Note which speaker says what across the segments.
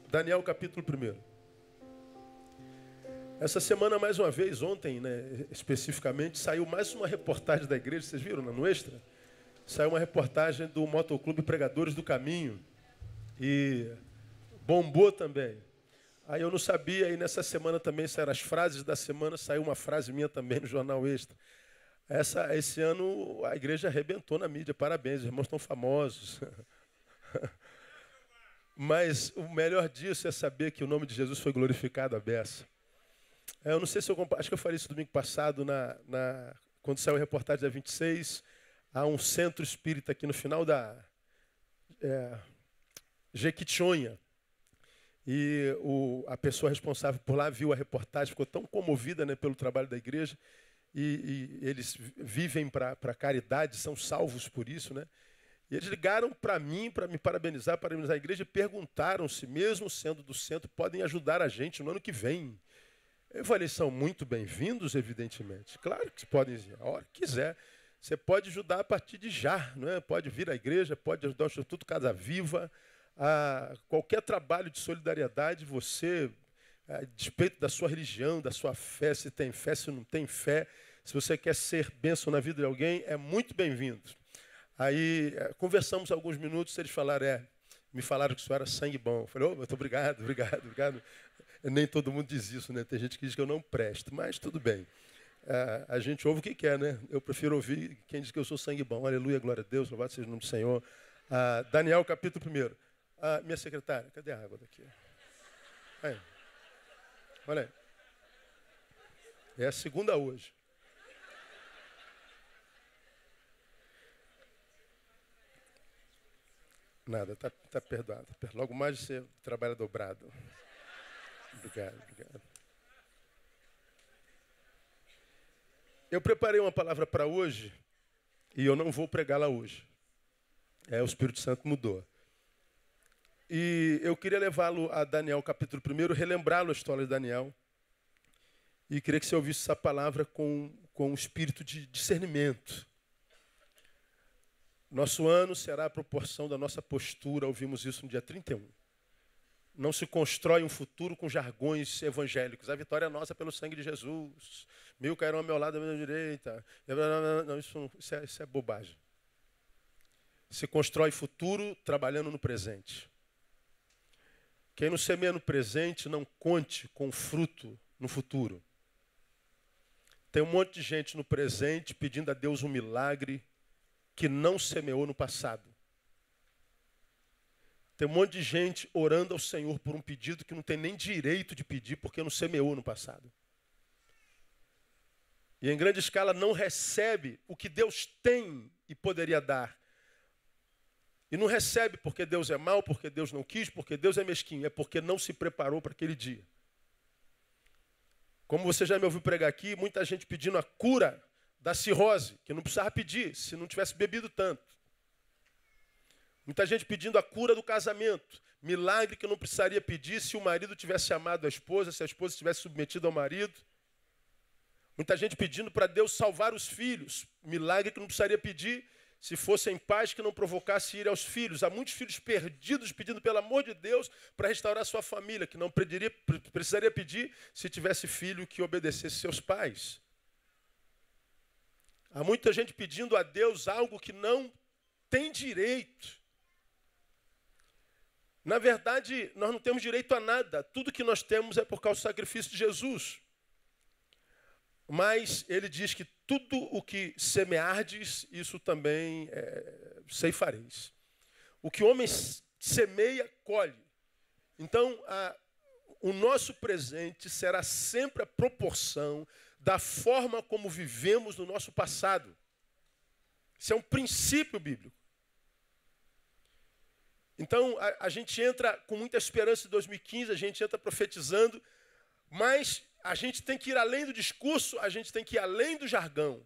Speaker 1: Daniel capítulo 1. Essa semana, mais uma vez, ontem, especificamente, saiu mais uma reportagem da igreja, vocês viram no Extra? Saiu uma reportagem do Motoclube Pregadores do Caminho e bombou também. Aí eu não sabia, e nessa semana também saíram as frases da semana, saiu uma frase minha também no Jornal Extra. Esse ano a igreja arrebentou na mídia, parabéns, os irmãos estão famosos. Mas o melhor disso é saber que o nome de Jesus foi glorificado à beça. Eu não sei se acho que eu falei isso domingo passado, quando saiu a reportagem da 26, há um centro espírita aqui no final da Jequitinhonha. E a pessoa responsável por lá viu a reportagem, ficou tão comovida, pelo trabalho da igreja, e eles vivem para caridade, são salvos por isso, E eles ligaram para mim, para me parabenizar a igreja, e perguntaram se, mesmo sendo do centro, podem ajudar a gente no ano que vem. Eu falei, são muito bem-vindos, evidentemente. Claro que podem ir, a hora que quiser. Você pode ajudar a partir de já, Pode vir à igreja, pode ajudar o Instituto Casa Viva, a qualquer trabalho de solidariedade, você, a despeito da sua religião, da sua fé, se tem fé, se não tem fé, se você quer ser bênção na vida de alguém, é muito bem-vindo. Aí conversamos alguns minutos, eles falaram, me falaram que o senhor era sangue bom. Eu falei, muito obrigado. Nem todo mundo diz isso, Tem gente que diz que eu não presto, mas tudo bem. A gente ouve o que quer, Eu prefiro ouvir quem diz que eu sou sangue bom. Aleluia, glória a Deus, louvado seja o nome do Senhor. Daniel, capítulo 1. Minha secretária, cadê a água daqui? Aí. Olha aí. É a segunda hoje. Nada, tá perdoado. Logo mais você trabalha dobrado. Obrigado. Eu preparei uma palavra para hoje e eu não vou pregá-la hoje. O Espírito Santo mudou. E eu queria levá-lo a Daniel capítulo 1, relembrá-lo a história de Daniel. E queria que você ouvisse essa palavra com um espírito de discernimento. Nosso ano será a proporção da nossa postura, ouvimos isso no dia 31. Não se constrói um futuro com jargões evangélicos. A vitória é nossa pelo sangue de Jesus. 1000 cairão ao meu lado, à minha direita. Não, isso é bobagem. Se constrói futuro trabalhando no presente. Quem não semeia no presente não conte com fruto no futuro. Tem um monte de gente no presente pedindo a Deus um milagre que não semeou no passado. Tem um monte de gente orando ao Senhor por um pedido que não tem nem direito de pedir porque não semeou no passado. E em grande escala não recebe o que Deus tem e poderia dar. E não recebe porque Deus é mau, porque Deus não quis, porque Deus é mesquinho. É porque não se preparou para aquele dia. Como você já me ouviu pregar aqui, muita gente pedindo a cura da cirrose, que não precisava pedir se não tivesse bebido tanto. Muita gente pedindo a cura do casamento, milagre que não precisaria pedir se o marido tivesse amado a esposa, se a esposa estivesse submetida ao marido. Muita gente pedindo para Deus salvar os filhos, milagre que não precisaria pedir se fossem pais que não provocasse ira aos filhos. Há muitos filhos perdidos pedindo pelo amor de Deus para restaurar sua família, que não precisaria pedir se tivesse filho que obedecesse seus pais. Há muita gente pedindo a Deus algo que não tem direito. Na verdade, nós não temos direito a nada. Tudo que nós temos é por causa do sacrifício de Jesus. Mas ele diz que tudo o que semeardes, isso também ceifareis. O que o homem semeia, colhe. Então, o nosso presente será sempre a proporção da forma como vivemos no nosso passado. Isso é um princípio bíblico. Então, a gente entra com muita esperança em 2015, a gente entra profetizando, mas a gente tem que ir além do discurso, a gente tem que ir além do jargão.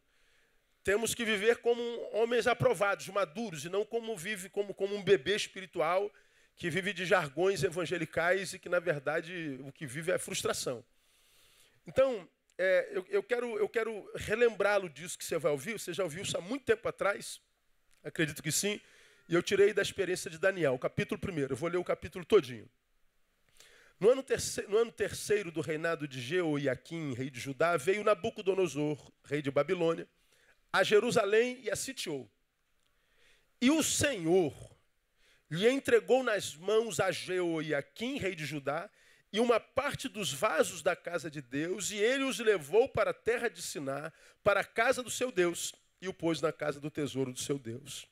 Speaker 1: Temos que viver como homens aprovados, maduros, e não como um bebê espiritual que vive de jargões evangelicais e que, na verdade, o que vive é frustração. Então, eu quero relembrá-lo disso que você vai ouvir. Você já ouviu isso há muito tempo atrás? Acredito que sim. E eu tirei da experiência de Daniel, capítulo 1. Eu vou ler o capítulo todinho. No ano terceiro do reinado de Jeoiaquim, rei de Judá, veio Nabucodonosor, rei de Babilônia, a Jerusalém e a sitiou. E o Senhor lhe entregou nas mãos a Jeoiaquim, rei de Judá, e uma parte dos vasos da casa de Deus, e ele os levou para a terra de Siná, para a casa do seu Deus, e o pôs na casa do tesouro do seu Deus.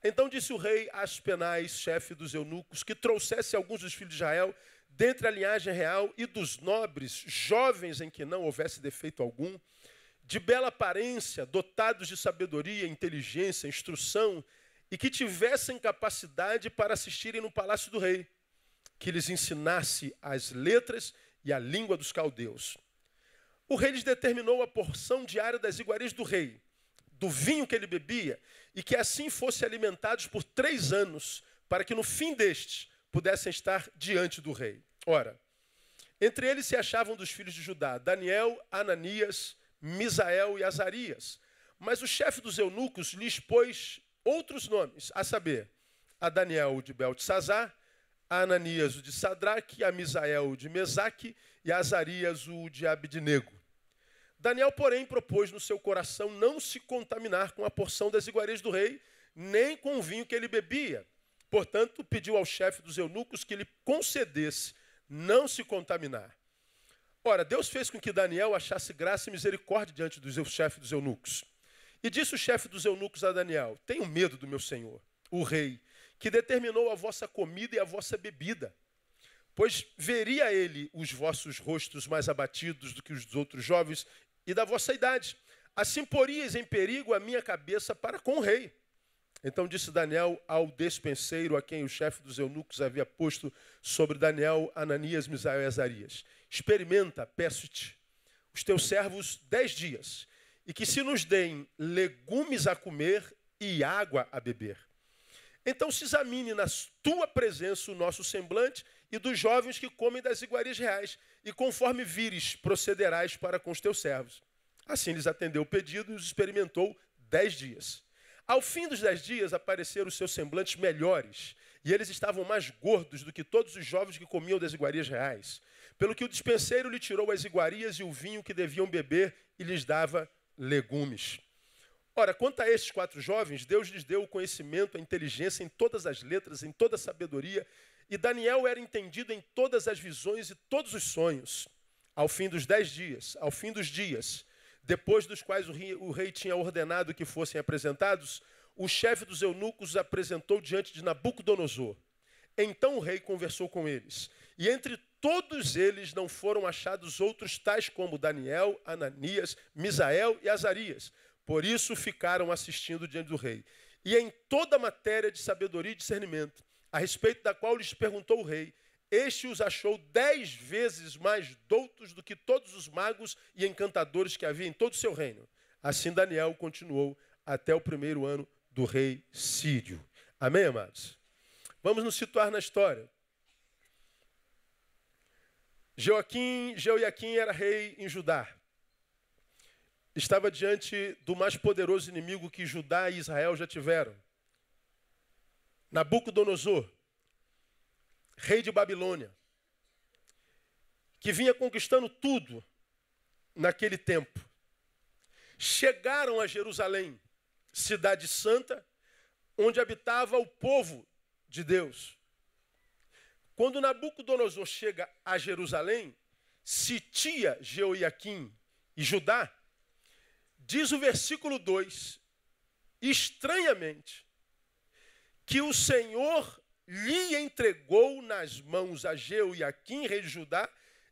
Speaker 1: Então disse o rei a Aspenaz, chefe dos eunucos, que trouxesse alguns dos filhos de Israel, dentre a linhagem real e dos nobres, jovens em que não houvesse defeito algum, de bela aparência, dotados de sabedoria, inteligência, instrução, e que tivessem capacidade para assistirem no palácio do rei, que lhes ensinasse as letras e a língua dos caldeus. O rei lhes determinou a porção diária das iguarias do rei, do vinho que ele bebia, e que assim fossem alimentados por 3 anos, para que no fim destes pudessem estar diante do rei. Ora, entre eles se achavam dos filhos de Judá, Daniel, Ananias, Misael e Azarias. Mas o chefe dos eunucos lhes pôs outros nomes, a saber, a Daniel o de Beltesazar, a Ananias o de Sadraque, a Misael o de Mesaque e a Azarias o de Abidnego. Daniel, porém, propôs no seu coração não se contaminar com a porção das iguarias do rei, nem com o vinho que ele bebia. Portanto, pediu ao chefe dos eunucos que lhe concedesse não se contaminar. Ora, Deus fez com que Daniel achasse graça e misericórdia diante do chefe dos eunucos. E disse o chefe dos eunucos a Daniel: tenho medo do meu senhor, o rei, que determinou a vossa comida e a vossa bebida. Pois veria ele os vossos rostos mais abatidos do que os dos outros jovens e da vossa idade. Assim poríeis em perigo a minha cabeça para com o rei. Então disse Daniel ao despenseiro, a quem o chefe dos eunucos havia posto sobre Daniel, Ananias, Misael e Azarias: experimenta, peço-te, os teus servos 10 dias, e que se nos deem legumes a comer e água a beber. Então se examine na tua presença o nosso semblante e dos jovens que comem das iguarias reais, e conforme vires, procederás para com os teus servos. Assim lhes atendeu o pedido e os experimentou 10 dias. Ao fim dos 10 dias apareceram os seus semblantes melhores, e eles estavam mais gordos do que todos os jovens que comiam das iguarias reais. Pelo que o despenseiro lhe tirou as iguarias e o vinho que deviam beber e lhes dava legumes. Ora, quanto a estes 4 jovens, Deus lhes deu o conhecimento, a inteligência em todas as letras, em toda a sabedoria, e Daniel era entendido em todas as visões e todos os sonhos. Ao fim dos 10 dias, ao fim dos dias, depois dos quais o rei tinha ordenado que fossem apresentados, o chefe dos eunucos os apresentou diante de Nabucodonosor. Então o rei conversou com eles, e entre todos eles não foram achados outros tais como Daniel, Ananias, Misael e Azarias. Por isso ficaram assistindo diante do rei. E em toda matéria de sabedoria e discernimento, a respeito da qual lhes perguntou o rei, este os achou 10 vezes mais doutos do que todos os magos e encantadores que havia em todo o seu reino. Assim Daniel continuou até o 1º ano do rei Sírio. Amém, amados? Vamos nos situar na história. Jeoiaquim era rei em Judá. Estava diante do mais poderoso inimigo que Judá e Israel já tiveram. Nabucodonosor, rei de Babilônia, que vinha conquistando tudo naquele tempo. Chegaram a Jerusalém, cidade santa, onde habitava o povo de Deus. Quando Nabucodonosor chega a Jerusalém, sitia Jeoiaquim e Judá, diz o versículo 2, estranhamente, que o Senhor lhe entregou nas mãos a Jeoiaquim, rei de Judá,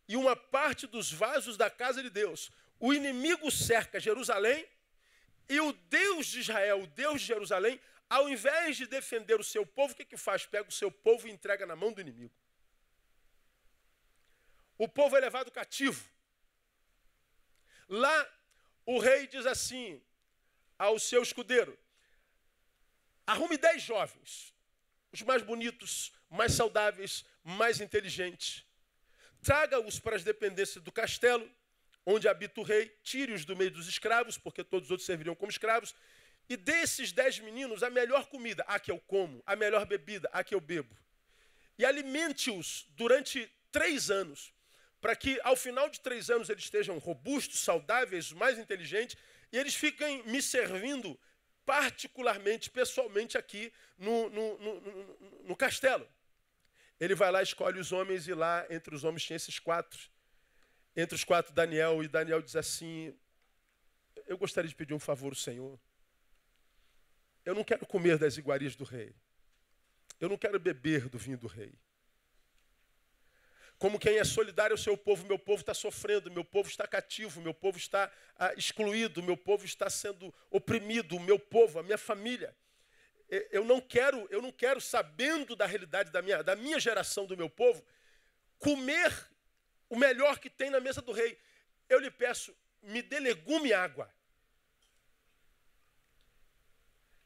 Speaker 1: e uma parte dos vasos da casa de Deus. O inimigo cerca Jerusalém e o Deus de Israel, o Deus de Jerusalém, ao invés de defender o seu povo, o que faz? Pega o seu povo e entrega na mão do inimigo. O povo é levado cativo. Lá, o rei diz assim ao seu escudeiro: arrume 10 jovens, os mais bonitos, mais saudáveis, mais inteligentes. Traga-os para as dependências do castelo, onde habita o rei, tire-os do meio dos escravos, porque todos os outros serviriam como escravos, e dê esses 10 meninos a melhor comida, a que eu como, a melhor bebida, a que eu bebo. E alimente-os durante 3 anos, para que ao final de 3 anos eles estejam robustos, saudáveis, mais inteligentes, e eles fiquem me servindo particularmente, pessoalmente aqui no castelo. Ele vai lá, escolhe os homens, e lá entre os homens tinha esses 4. Entre os 4, Daniel, e Daniel diz assim: eu gostaria de pedir um favor ao Senhor. Eu não quero comer das iguarias do rei. Eu não quero beber do vinho do rei. Como quem é solidário ao seu povo, meu povo está sofrendo, meu povo está cativo, meu povo está excluído, meu povo está sendo oprimido, o meu povo, a minha família. Eu não quero, sabendo da realidade da minha geração, do meu povo, comer o melhor que tem na mesa do rei. Eu lhe peço, me dê legume e água.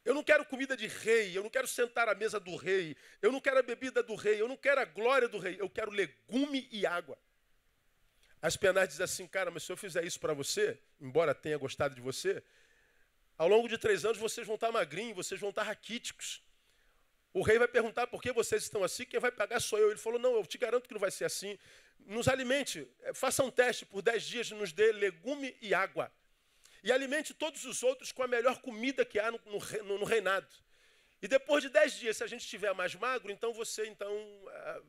Speaker 1: Eu não quero comida de rei, eu não quero sentar à mesa do rei, eu não quero a bebida do rei, eu não quero a glória do rei, eu quero legume e água. Aspenaz diz assim: cara, mas se eu fizer isso para você, embora tenha gostado de você, ao longo de 3 anos vocês vão estar magrinhos, vocês vão estar raquíticos. O rei vai perguntar por que vocês estão assim, quem vai pagar sou eu. Ele falou: não, eu te garanto que não vai ser assim. Nos alimente, faça um teste por 10 dias, nos dê legume e água. E alimente todos os outros com a melhor comida que há no reinado. E depois de 10 dias, se a gente estiver mais magro, então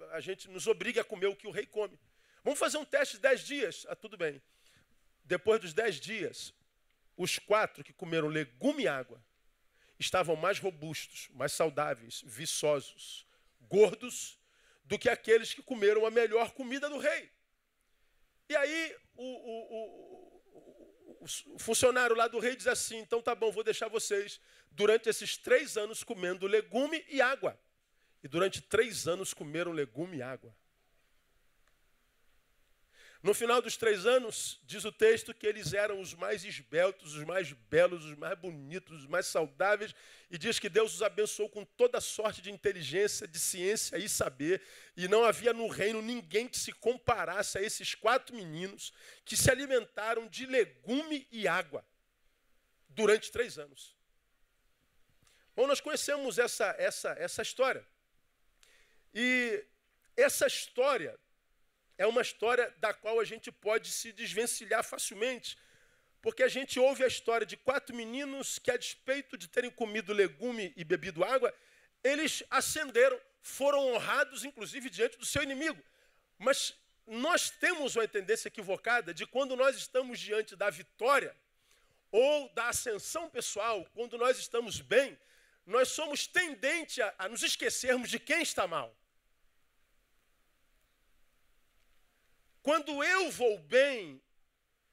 Speaker 1: a gente nos obriga a comer o que o rei come. Vamos fazer um teste de 10 dias? Ah, tudo bem. Depois dos 10 dias, os 4 que comeram legume e água estavam mais robustos, mais saudáveis, viçosos, gordos, do que aqueles que comeram a melhor comida do rei. E aí o funcionário lá do rei diz assim: então tá bom, vou deixar vocês durante esses 3 anos comendo legume e água. E durante 3 anos comeram legume e água. No final dos 3 anos, diz o texto que eles eram os mais esbeltos, os mais belos, os mais bonitos, os mais saudáveis. E diz que Deus os abençoou com toda sorte de inteligência, de ciência e saber. E não havia no reino ninguém que se comparasse a esses 4 meninos que se alimentaram de legume e água durante 3 anos. Bom, nós conhecemos essa história. E essa história é uma história da qual a gente pode se desvencilhar facilmente, porque a gente ouve a história de 4 meninos que, a despeito de terem comido legume e bebido água, eles ascenderam, foram honrados, inclusive, diante do seu inimigo. Mas nós temos uma tendência equivocada de, quando nós estamos diante da vitória ou da ascensão pessoal, quando nós estamos bem, nós somos tendentes a nos esquecermos de quem está mal. Quando eu vou bem,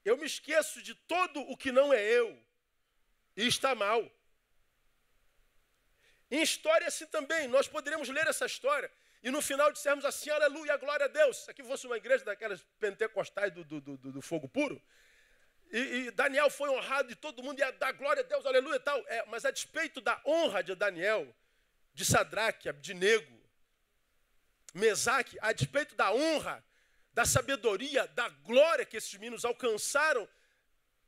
Speaker 1: eu me esqueço de todo o que não é eu e está mal. Em história assim também, nós poderíamos ler essa história e no final dissermos assim: aleluia, glória a Deus. Se aqui fosse uma igreja daquelas pentecostais do fogo puro, e Daniel foi honrado e todo mundo ia dar glória a Deus, aleluia e tal. Mas a despeito da honra de Daniel, de Sadraque, Abdinego, Mesaque, a despeito da honra, da sabedoria, da glória que esses meninos alcançaram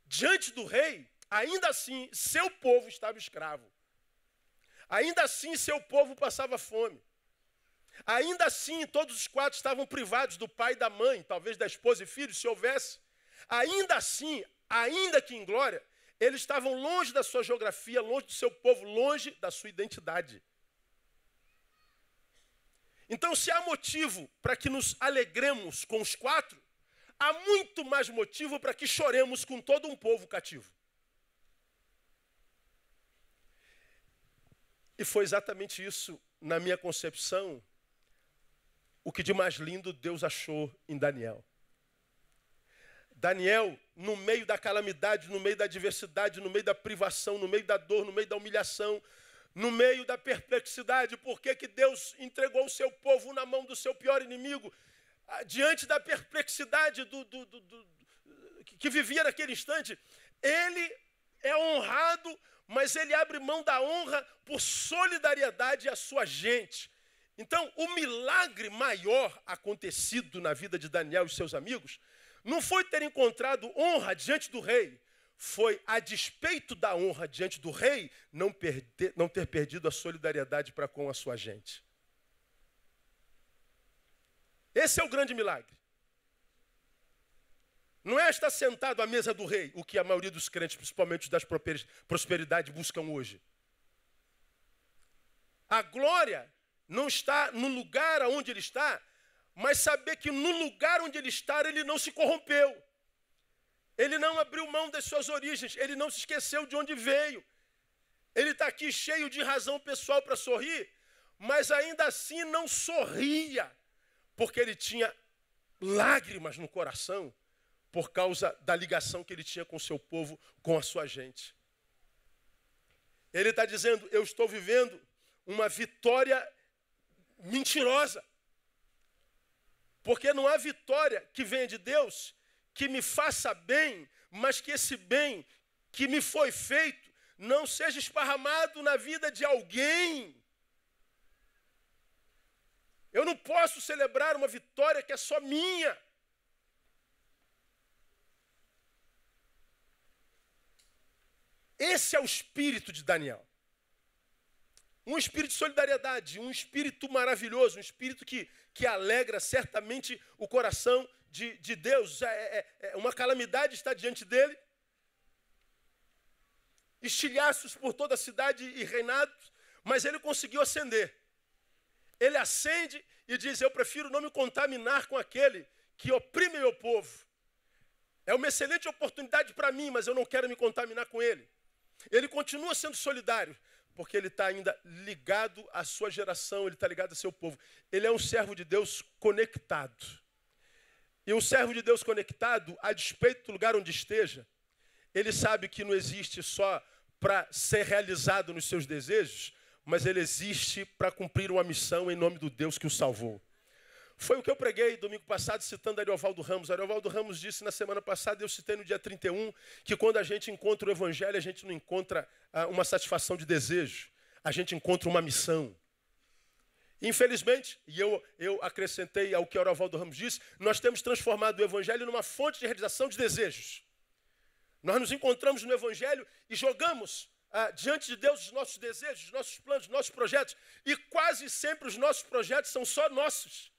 Speaker 1: diante do rei, ainda assim seu povo estava escravo. Ainda assim seu povo passava fome. Ainda assim todos os 4 estavam privados do pai e da mãe, talvez da esposa e filhos, se houvesse. Ainda assim, ainda que em glória, eles estavam longe da sua geografia, longe do seu povo, longe da sua identidade. Então, se há motivo para que nos alegremos com os 4, há muito mais motivo para que choremos com todo um povo cativo. E foi exatamente isso, na minha concepção, o que de mais lindo Deus achou em Daniel. Daniel, no meio da calamidade, no meio da adversidade, no meio da privação, no meio da dor, no meio da humilhação, no meio da perplexidade, por que Deus entregou o seu povo na mão do seu pior inimigo, diante da perplexidade que vivia naquele instante, ele é honrado, mas ele abre mão da honra por solidariedade à sua gente. Então, o milagre maior acontecido na vida de Daniel e seus amigos não foi ter encontrado honra diante do rei, foi, a despeito da honra diante do rei, não ter perdido a solidariedade para com a sua gente. Esse é o grande milagre. Não é estar sentado à mesa do rei, o que a maioria dos crentes, principalmente das prosperidade, buscam hoje. A glória não está no lugar onde ele está, mas saber que no lugar onde ele está, ele não se corrompeu. Ele não abriu mão das suas origens, ele não se esqueceu de onde veio. Ele está aqui cheio de razão pessoal para sorrir, mas ainda assim não sorria, porque ele tinha lágrimas no coração por causa da ligação que ele tinha com o seu povo, com a sua gente. Ele está dizendo, eu estou vivendo uma vitória mentirosa, porque não há vitória que venha de Deus que me faça bem, mas que esse bem que me foi feito não seja esparramado na vida de alguém. Eu não posso celebrar uma vitória que é só minha. Esse é o espírito de Daniel. Um espírito de solidariedade, um espírito maravilhoso, um espírito que alegra certamente o coração de Deus. Uma calamidade está diante dele. Estilhaços por toda a cidade e reinados, mas ele conseguiu acender. Ele acende e diz, eu prefiro não me contaminar com aquele que oprime meu povo. É uma excelente oportunidade para mim, mas eu não quero me contaminar com ele. Ele continua sendo solidário, porque ele está ainda ligado à sua geração, ele está ligado ao seu povo. Ele é um servo de Deus conectado. E um servo de Deus conectado, a despeito do lugar onde esteja, ele sabe que não existe só para ser realizado nos seus desejos, mas ele existe para cumprir uma missão em nome do Deus que o salvou. Foi o que eu preguei domingo passado, citando Ariovaldo Ramos. Ariovaldo Ramos disse na semana passada, eu citei no dia 31, que quando a gente encontra o Evangelho, a gente não encontra uma satisfação de desejo, a gente encontra uma missão. Infelizmente, e eu acrescentei ao que Ariovaldo Ramos disse, nós temos transformado o Evangelho numa fonte de realização de desejos. Nós nos encontramos no Evangelho e jogamos diante de Deus os nossos desejos, os nossos planos, os nossos projetos. E quase sempre os nossos projetos são só nossos.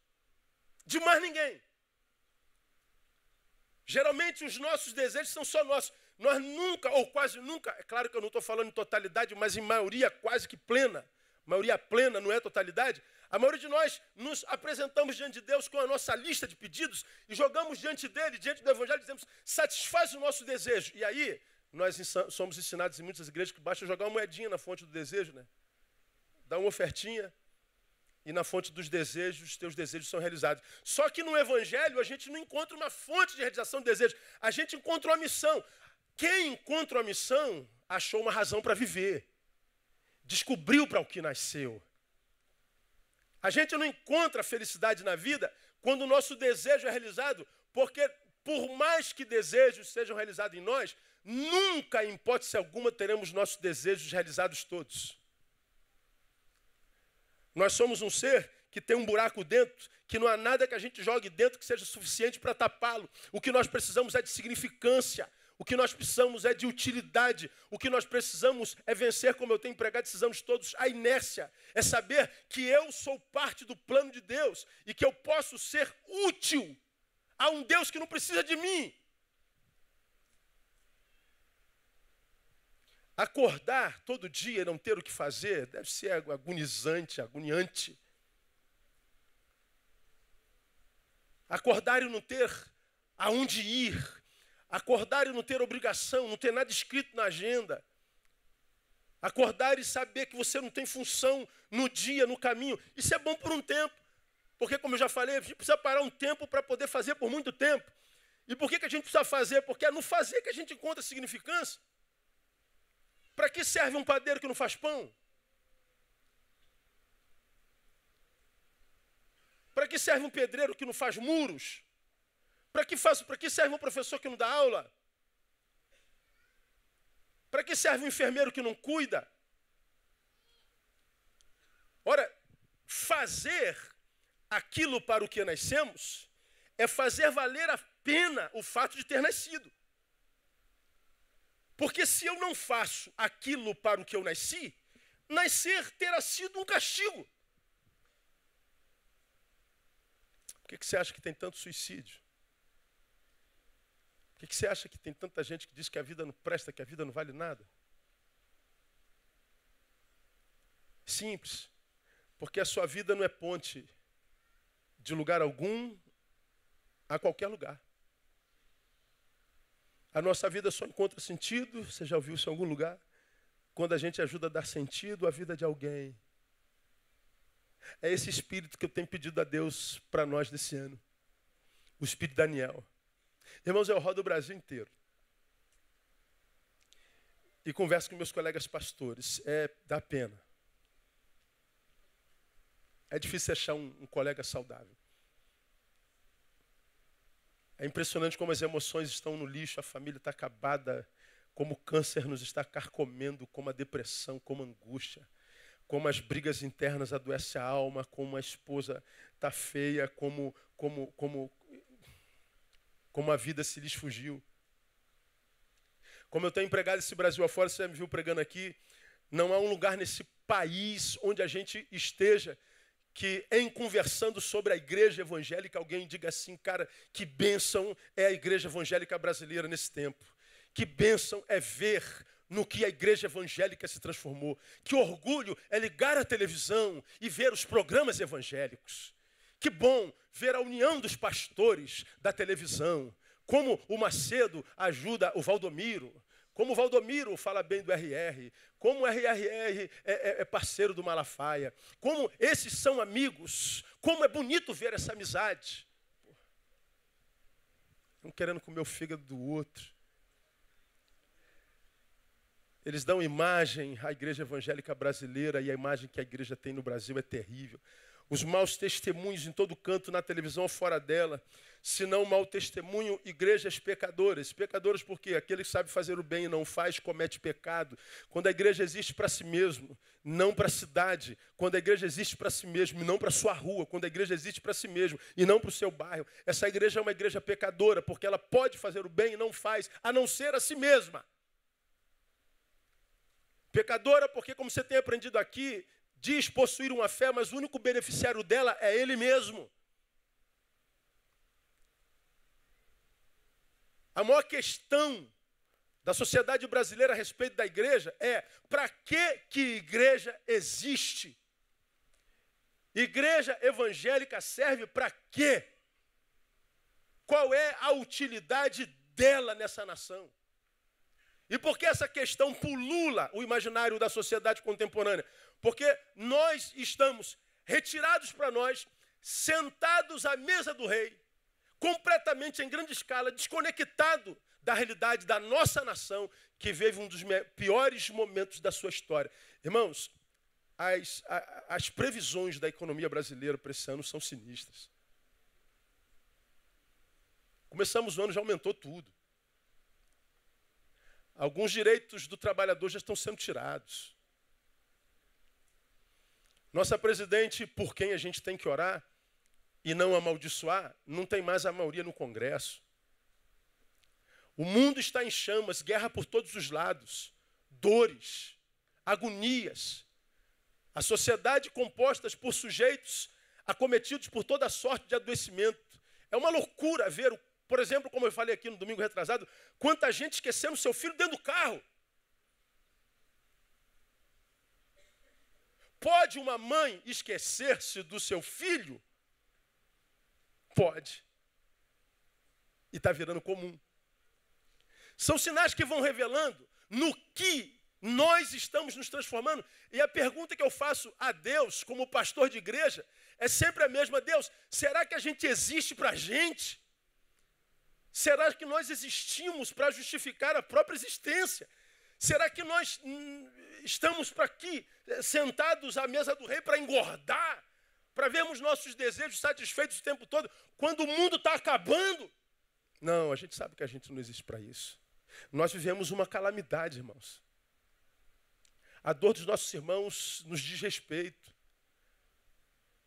Speaker 1: De mais ninguém. Geralmente os nossos desejos são só nossos. Nós nunca, ou quase nunca, é claro que eu não estou falando em totalidade, mas em maioria quase que plena. Maioria plena não é totalidade. A maioria de nós nos apresentamos diante de Deus com a nossa lista de pedidos e jogamos diante dele, diante do Evangelho, e dizemos, satisfaz o nosso desejo. E aí, nós somos ensinados em muitas igrejas que basta jogar uma moedinha na fonte do desejo, né? Dá uma ofertinha e na fonte dos desejos, os teus desejos são realizados. Só que no Evangelho a gente não encontra uma fonte de realização de desejos, a gente encontra uma missão. Quem encontra uma missão achou uma razão para viver, descobriu para o que nasceu. A gente não encontra felicidade na vida quando o nosso desejo é realizado, porque por mais que desejos sejam realizados em nós, nunca, em hipótese alguma, teremos nossos desejos realizados todos. Nós somos um ser que tem um buraco dentro, que não há nada que a gente jogue dentro que seja suficiente para tapá-lo. O que nós precisamos é de significância. O que nós precisamos é de utilidade. O que nós precisamos é vencer, como eu tenho pregado esses anos todos, a inércia. É saber que eu sou parte do plano de Deus e que eu posso ser útil a um Deus que não precisa de mim. Acordar todo dia e não ter o que fazer deve ser agonizante, agoniante. Acordar e não ter aonde ir. Acordar e não ter obrigação, não ter nada escrito na agenda. Acordar e saber que você não tem função no dia, no caminho. Isso é bom por um tempo. Porque, como eu já falei, a gente precisa parar um tempo para poder fazer por muito tempo. E por que a gente precisa fazer? Porque é no fazer que a gente encontra significância. Para que serve um padeiro que não faz pão? Para que serve um pedreiro que não faz muros? Para que serve um professor que não dá aula? Para que serve um enfermeiro que não cuida? Ora, fazer aquilo para o que nascemos é fazer valer a pena o fato de ter nascido. Porque se eu não faço aquilo para o que eu nasci, nascer terá sido um castigo. Por Por que você acha que tem tanto suicídio? Por que você acha que tem tanta gente que diz que a vida não presta, que a vida não vale nada? Simples. Porque a sua vida não é ponte de lugar algum a qualquer lugar. A nossa vida só encontra sentido, você já ouviu isso em algum lugar, quando a gente ajuda a dar sentido à vida de alguém. É esse espírito que eu tenho pedido a Deus para nós nesse ano. O espírito de Daniel. Irmãos, eu rodo o Brasil inteiro. E converso com meus colegas pastores. Dá pena. É difícil achar um colega saudável. É impressionante como as emoções estão no lixo, a família está acabada, como o câncer nos está carcomendo, como a depressão, como a angústia, como as brigas internas adoecem a alma, como a esposa está feia, como a vida se lhes fugiu. Como eu tenho empregado esse Brasil afora, você já me viu pregando aqui, não há um lugar nesse país onde a gente esteja que em conversando sobre a igreja evangélica, alguém diga assim, cara, que bênção é a igreja evangélica brasileira nesse tempo. Que bênção é ver no que a igreja evangélica se transformou. Que orgulho é ligar a televisão e ver os programas evangélicos. Que bom ver a união dos pastores da televisão. Como o Macedo ajuda o Valdomiro. Como o Valdomiro fala bem do RR, como o RRR é parceiro do Malafaia, como esses são amigos, como é bonito ver essa amizade. Um querendo comer o fígado do outro. Eles dão imagem à igreja evangélica brasileira e a imagem que a igreja tem no Brasil é terrível. Os maus testemunhos em todo canto, na televisão ou fora dela. Se não mau testemunho, igrejas pecadoras. Pecadoras porque aquele que sabe fazer o bem e não faz, comete pecado. Quando a igreja existe para si mesmo, não para a cidade. Quando a igreja existe para si mesmo e não para a sua rua. Quando a igreja existe para si mesmo e não para o seu bairro. Essa igreja é uma igreja pecadora porque ela pode fazer o bem e não faz, a não ser a si mesma. Pecadora porque, como você tem aprendido aqui, diz possuir uma fé, mas o único beneficiário dela é ele mesmo. A maior questão da sociedade brasileira a respeito da igreja é: para que igreja existe? Igreja evangélica serve para quê? Qual é a utilidade dela nessa nação? E por que essa questão pulula o imaginário da sociedade contemporânea? Porque nós estamos retirados para nós, sentados à mesa do rei, completamente em grande escala, desconectado da realidade da nossa nação, que vive um dos piores momentos da sua história. Irmãos, as previsões da economia brasileira para esse ano são sinistras. Começamos o ano, já aumentou tudo. Alguns direitos do trabalhador já estão sendo tirados. Nossa presidente, por quem a gente tem que orar e não amaldiçoar, não tem mais a maioria no Congresso. O mundo está em chamas, guerra por todos os lados, dores, agonias. A sociedade composta por sujeitos acometidos por toda sorte de adoecimento. É uma loucura ver, por exemplo, como eu falei aqui no domingo retrasado, quanta gente esquecendo seu filho dentro do carro. Pode uma mãe esquecer-se do seu filho? Pode. E está virando comum. São sinais que vão revelando no que nós estamos nos transformando. E a pergunta que eu faço a Deus, como pastor de igreja, é sempre a mesma. Deus, será que a gente existe para a gente? Será que nós existimos para justificar a própria existência? Será que nós estamos para aqui, sentados à mesa do rei, para engordar? Para vermos nossos desejos satisfeitos o tempo todo, quando o mundo está acabando? Não, a gente sabe que a gente não existe para isso. Nós vivemos uma calamidade, irmãos. A dor dos nossos irmãos nos diz respeito.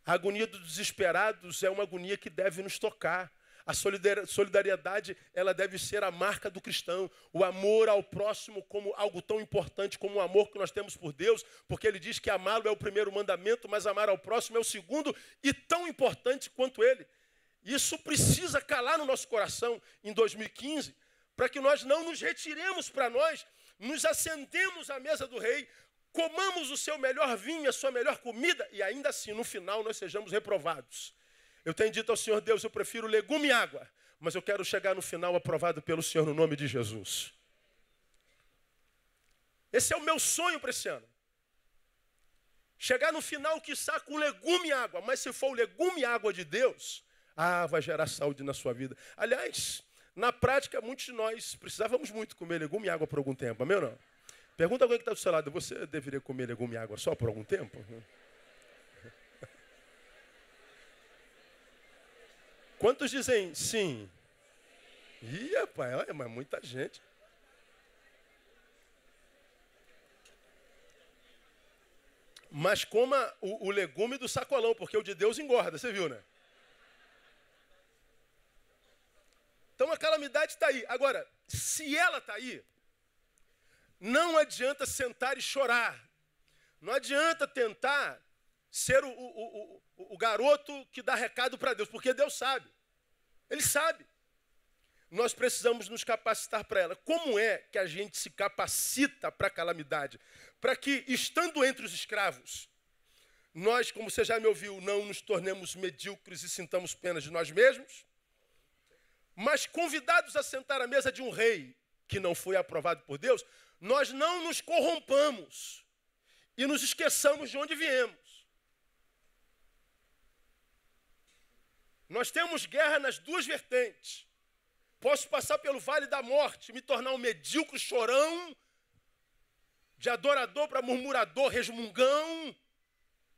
Speaker 1: A agonia dos desesperados é uma agonia que deve nos tocar. A solidariedade, ela deve ser a marca do cristão. O amor ao próximo como algo tão importante como o amor que nós temos por Deus, porque ele diz que amá-lo é o primeiro mandamento, mas amar ao próximo é o segundo e tão importante quanto ele. Isso precisa calar no nosso coração em 2015, para que nós não nos retiremos para nós, nos assentemos à mesa do rei, comamos o seu melhor vinho, a sua melhor comida, e ainda assim, no final, nós sejamos reprovados. Eu tenho dito ao Senhor Deus, eu prefiro legume e água, mas eu quero chegar no final aprovado pelo Senhor no nome de Jesus. Esse é o meu sonho para esse ano. Chegar no final, quiçá, com legume e água, mas se for o legume e água de Deus, vai gerar saúde na sua vida. Aliás, na prática, muitos de nós precisávamos muito comer legume e água por algum tempo, amém ou não? Pergunta a alguém que está do seu lado, você deveria comer legume e água só por algum tempo? Quantos dizem sim? Ih, rapaz, olha, mas muita gente. Mas coma o legume do sacolão, porque o de Deus engorda, você viu, né? Então a calamidade está aí. Agora, se ela está aí, não adianta sentar e chorar. Não adianta tentar ser o garoto que dá recado para Deus, porque Deus sabe. Ele sabe. Nós precisamos nos capacitar para ela. Como é que a gente se capacita para a calamidade? Para que, estando entre os escravos, nós, como você já me ouviu, não nos tornemos medíocres e sintamos pena de nós mesmos, mas convidados a sentar à mesa de um rei que não foi aprovado por Deus, nós não nos corrompamos e nos esqueçamos de onde viemos. Nós temos guerra nas duas vertentes. Posso passar pelo vale da morte, me tornar um medíocre chorão, de adorador para murmurador, resmungão,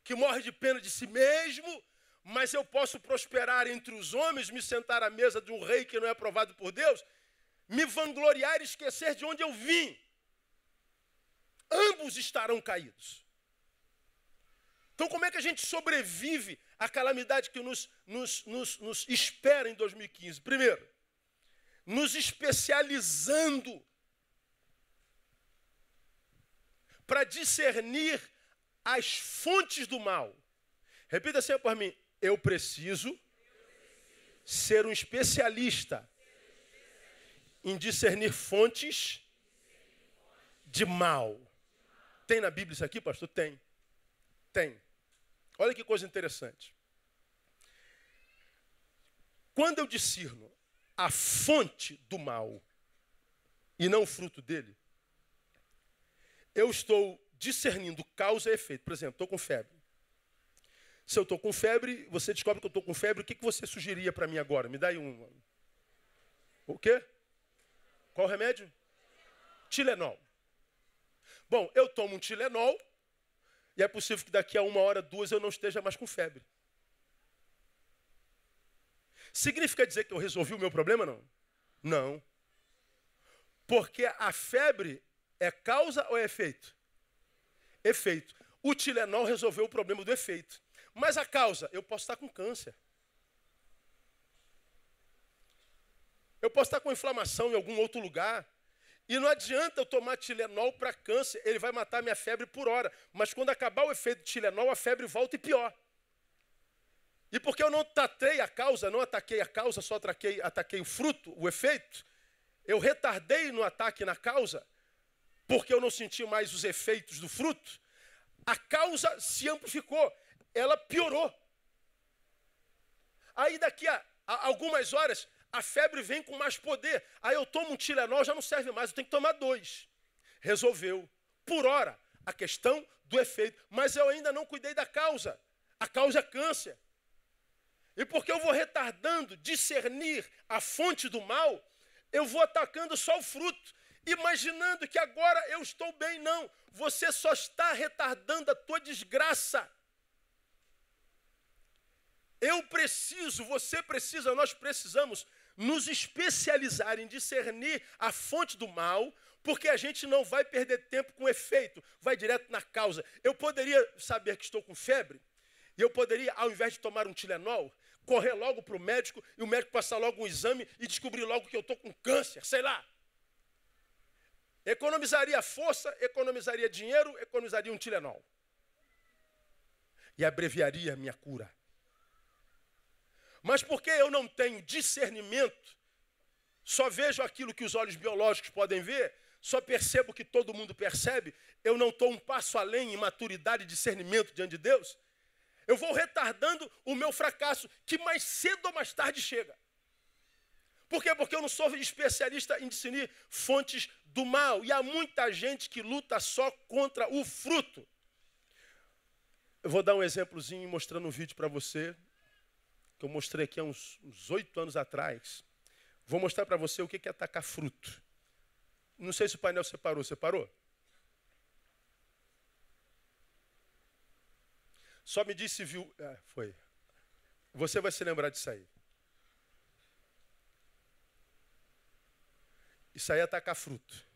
Speaker 1: que morre de pena de si mesmo, mas eu posso prosperar entre os homens, me sentar à mesa de um rei que não é aprovado por Deus, me vangloriar e esquecer de onde eu vim. Ambos estarão caídos. Então, como é que a gente sobrevive à calamidade que nos espera em 2015? Primeiro, nos especializando para discernir as fontes do mal. Repita assim por mim. Eu preciso ser um especialista em discernir fontes de mal. Tem na Bíblia isso aqui, pastor? Tem. Tem. Olha que coisa interessante. Quando eu discerno a fonte do mal e não o fruto dele, eu estou discernindo causa e efeito. Por exemplo, estou com febre. Se eu estou com febre, você descobre que eu estou com febre, o que você sugeriria para mim agora? Me dá aí um... O quê? Qual o remédio? Tilenol. Bom, eu tomo um Tilenol e é possível que daqui a 1 hora, 2, eu não esteja mais com febre. Significa dizer que eu resolvi o meu problema, não? Não. Porque a febre é causa ou é efeito? Efeito. O Tilenol resolveu o problema do efeito. Mas a causa, eu posso estar com câncer. Eu posso estar com inflamação em algum outro lugar. E não adianta eu tomar Tilenol para câncer, ele vai matar minha febre por hora. Mas quando acabar o efeito do Tilenol, a febre volta e pior. E porque eu não tratei a causa, não ataquei a causa, só ataquei o fruto, o efeito, eu retardei no ataque na causa, porque eu não senti mais os efeitos do fruto, a causa se amplificou, ela piorou. Aí daqui a algumas horas, a febre vem com mais poder. Aí eu tomo um Tilenol, já não serve mais, eu tenho que tomar 2. Resolveu. Por hora, a questão do efeito. Mas eu ainda não cuidei da causa. A causa é câncer. E porque eu vou retardando, discernir a fonte do mal, eu vou atacando só o fruto, imaginando que agora eu estou bem. Não, você só está retardando a tua desgraça. Eu preciso, você precisa, nós precisamos nos especializar em discernir a fonte do mal, porque a gente não vai perder tempo com efeito, vai direto na causa. Eu poderia saber que estou com febre, e eu poderia, ao invés de tomar um Tilenol, correr logo para o médico, e o médico passar logo um exame e descobrir logo que eu estou com câncer, sei lá. Economizaria força, economizaria dinheiro, economizaria um Tilenol. E abreviaria a minha cura. Mas porque eu não tenho discernimento, só vejo aquilo que os olhos biológicos podem ver, só percebo o que todo mundo percebe, eu não estou um passo além em maturidade e discernimento diante de Deus, eu vou retardando o meu fracasso, que mais cedo ou mais tarde chega. Por quê? Porque eu não sou especialista em discernir fontes do mal. E há muita gente que luta só contra o fruto. Eu vou dar um exemplozinho mostrando um vídeo para você, que eu mostrei aqui há uns 8 anos atrás. Vou mostrar para você o que é atacar fruto. Não sei se o painel separou. Separou? Só me disse se viu. Foi. Você vai se lembrar disso aí. Isso aí é atacar fruto.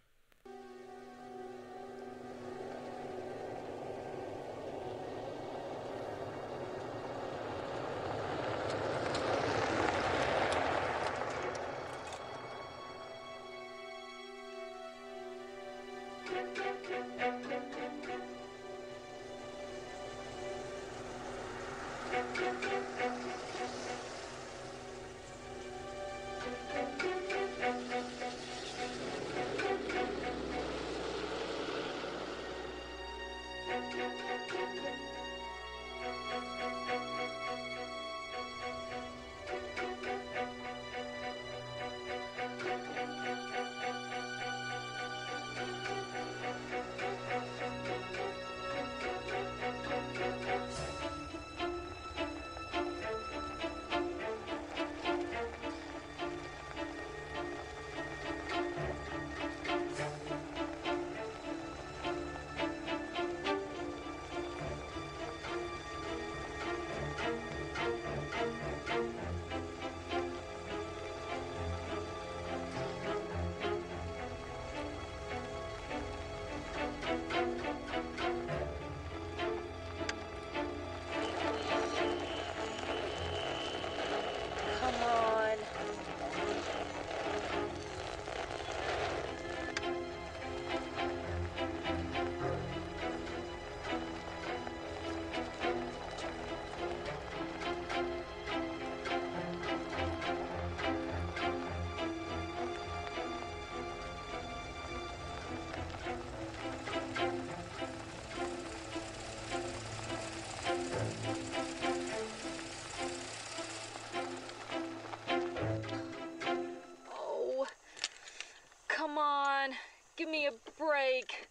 Speaker 2: Come on, give me a break.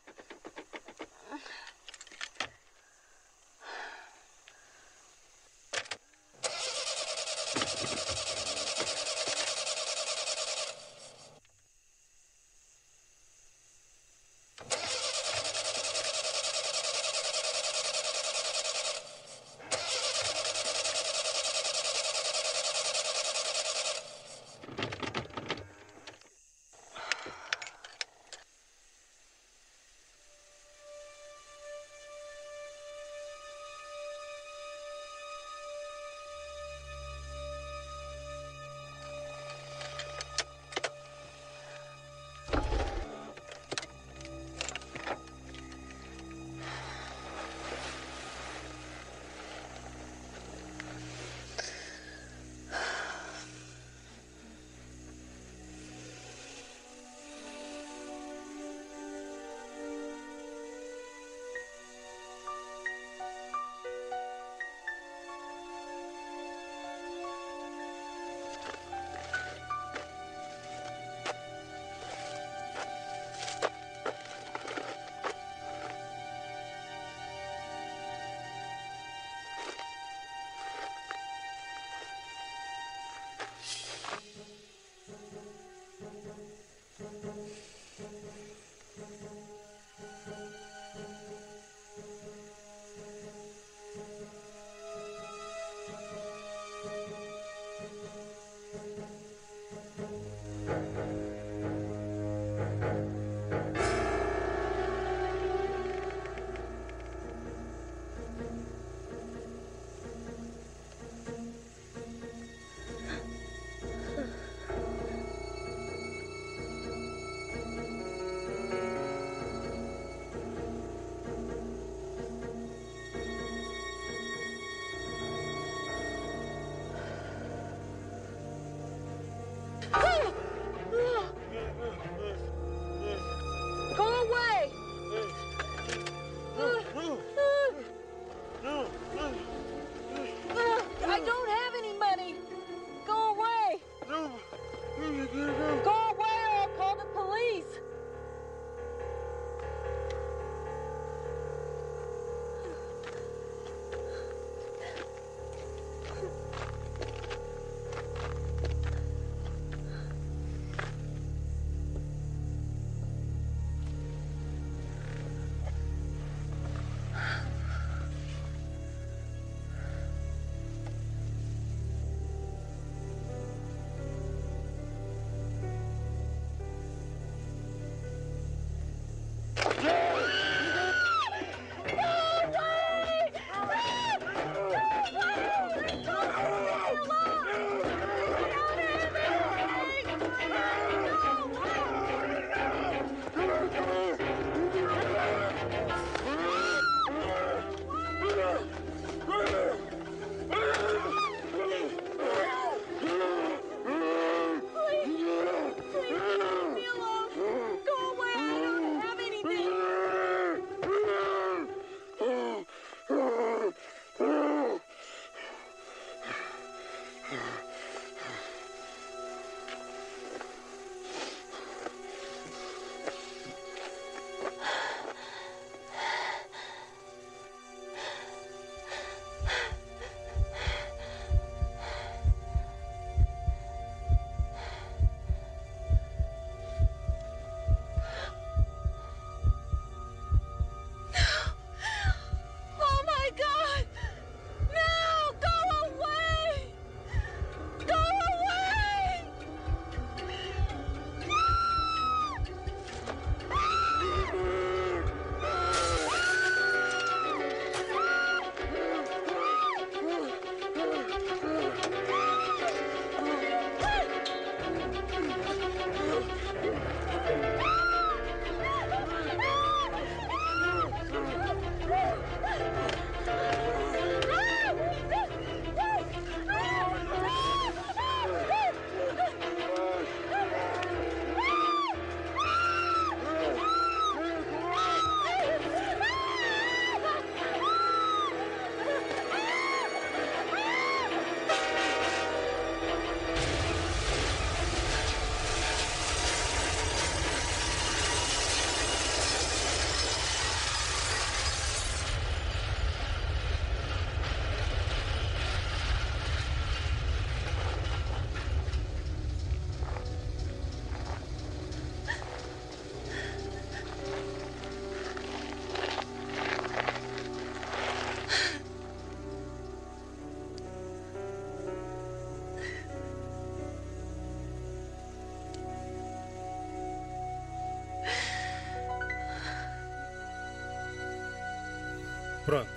Speaker 1: Pronto.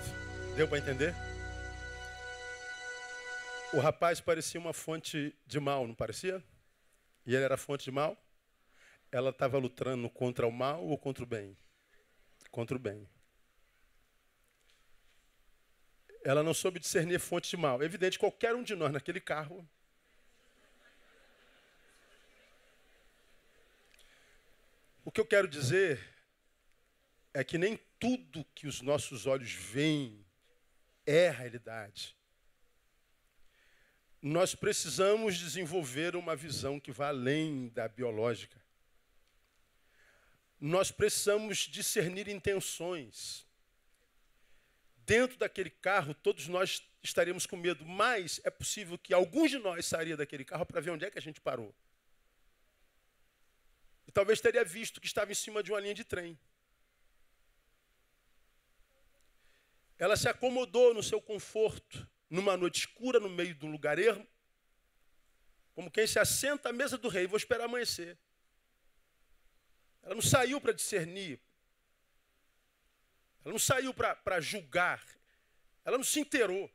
Speaker 1: Deu para entender? O rapaz parecia uma fonte de mal, não parecia? E ele era fonte de mal? Ela estava lutando contra o mal ou contra o bem? Contra o bem. Ela não soube discernir fonte de mal. É evidente, qualquer um de nós naquele carro. O que eu quero dizer é que nem tudo que os nossos olhos veem é a realidade. Nós precisamos desenvolver uma visão que vá além da biológica. Nós precisamos discernir intenções. Dentro daquele carro, todos nós estaríamos com medo, mas é possível que alguns de nós sairiam daquele carro para ver onde é que a gente parou. E talvez teria visto que estava em cima de uma linha de trem. Ela se acomodou no seu conforto, numa noite escura, no meio de um lugar ermo, como quem se assenta à mesa do rei, vou esperar amanhecer. Ela não saiu para discernir, ela não saiu para julgar, ela não se inteirou.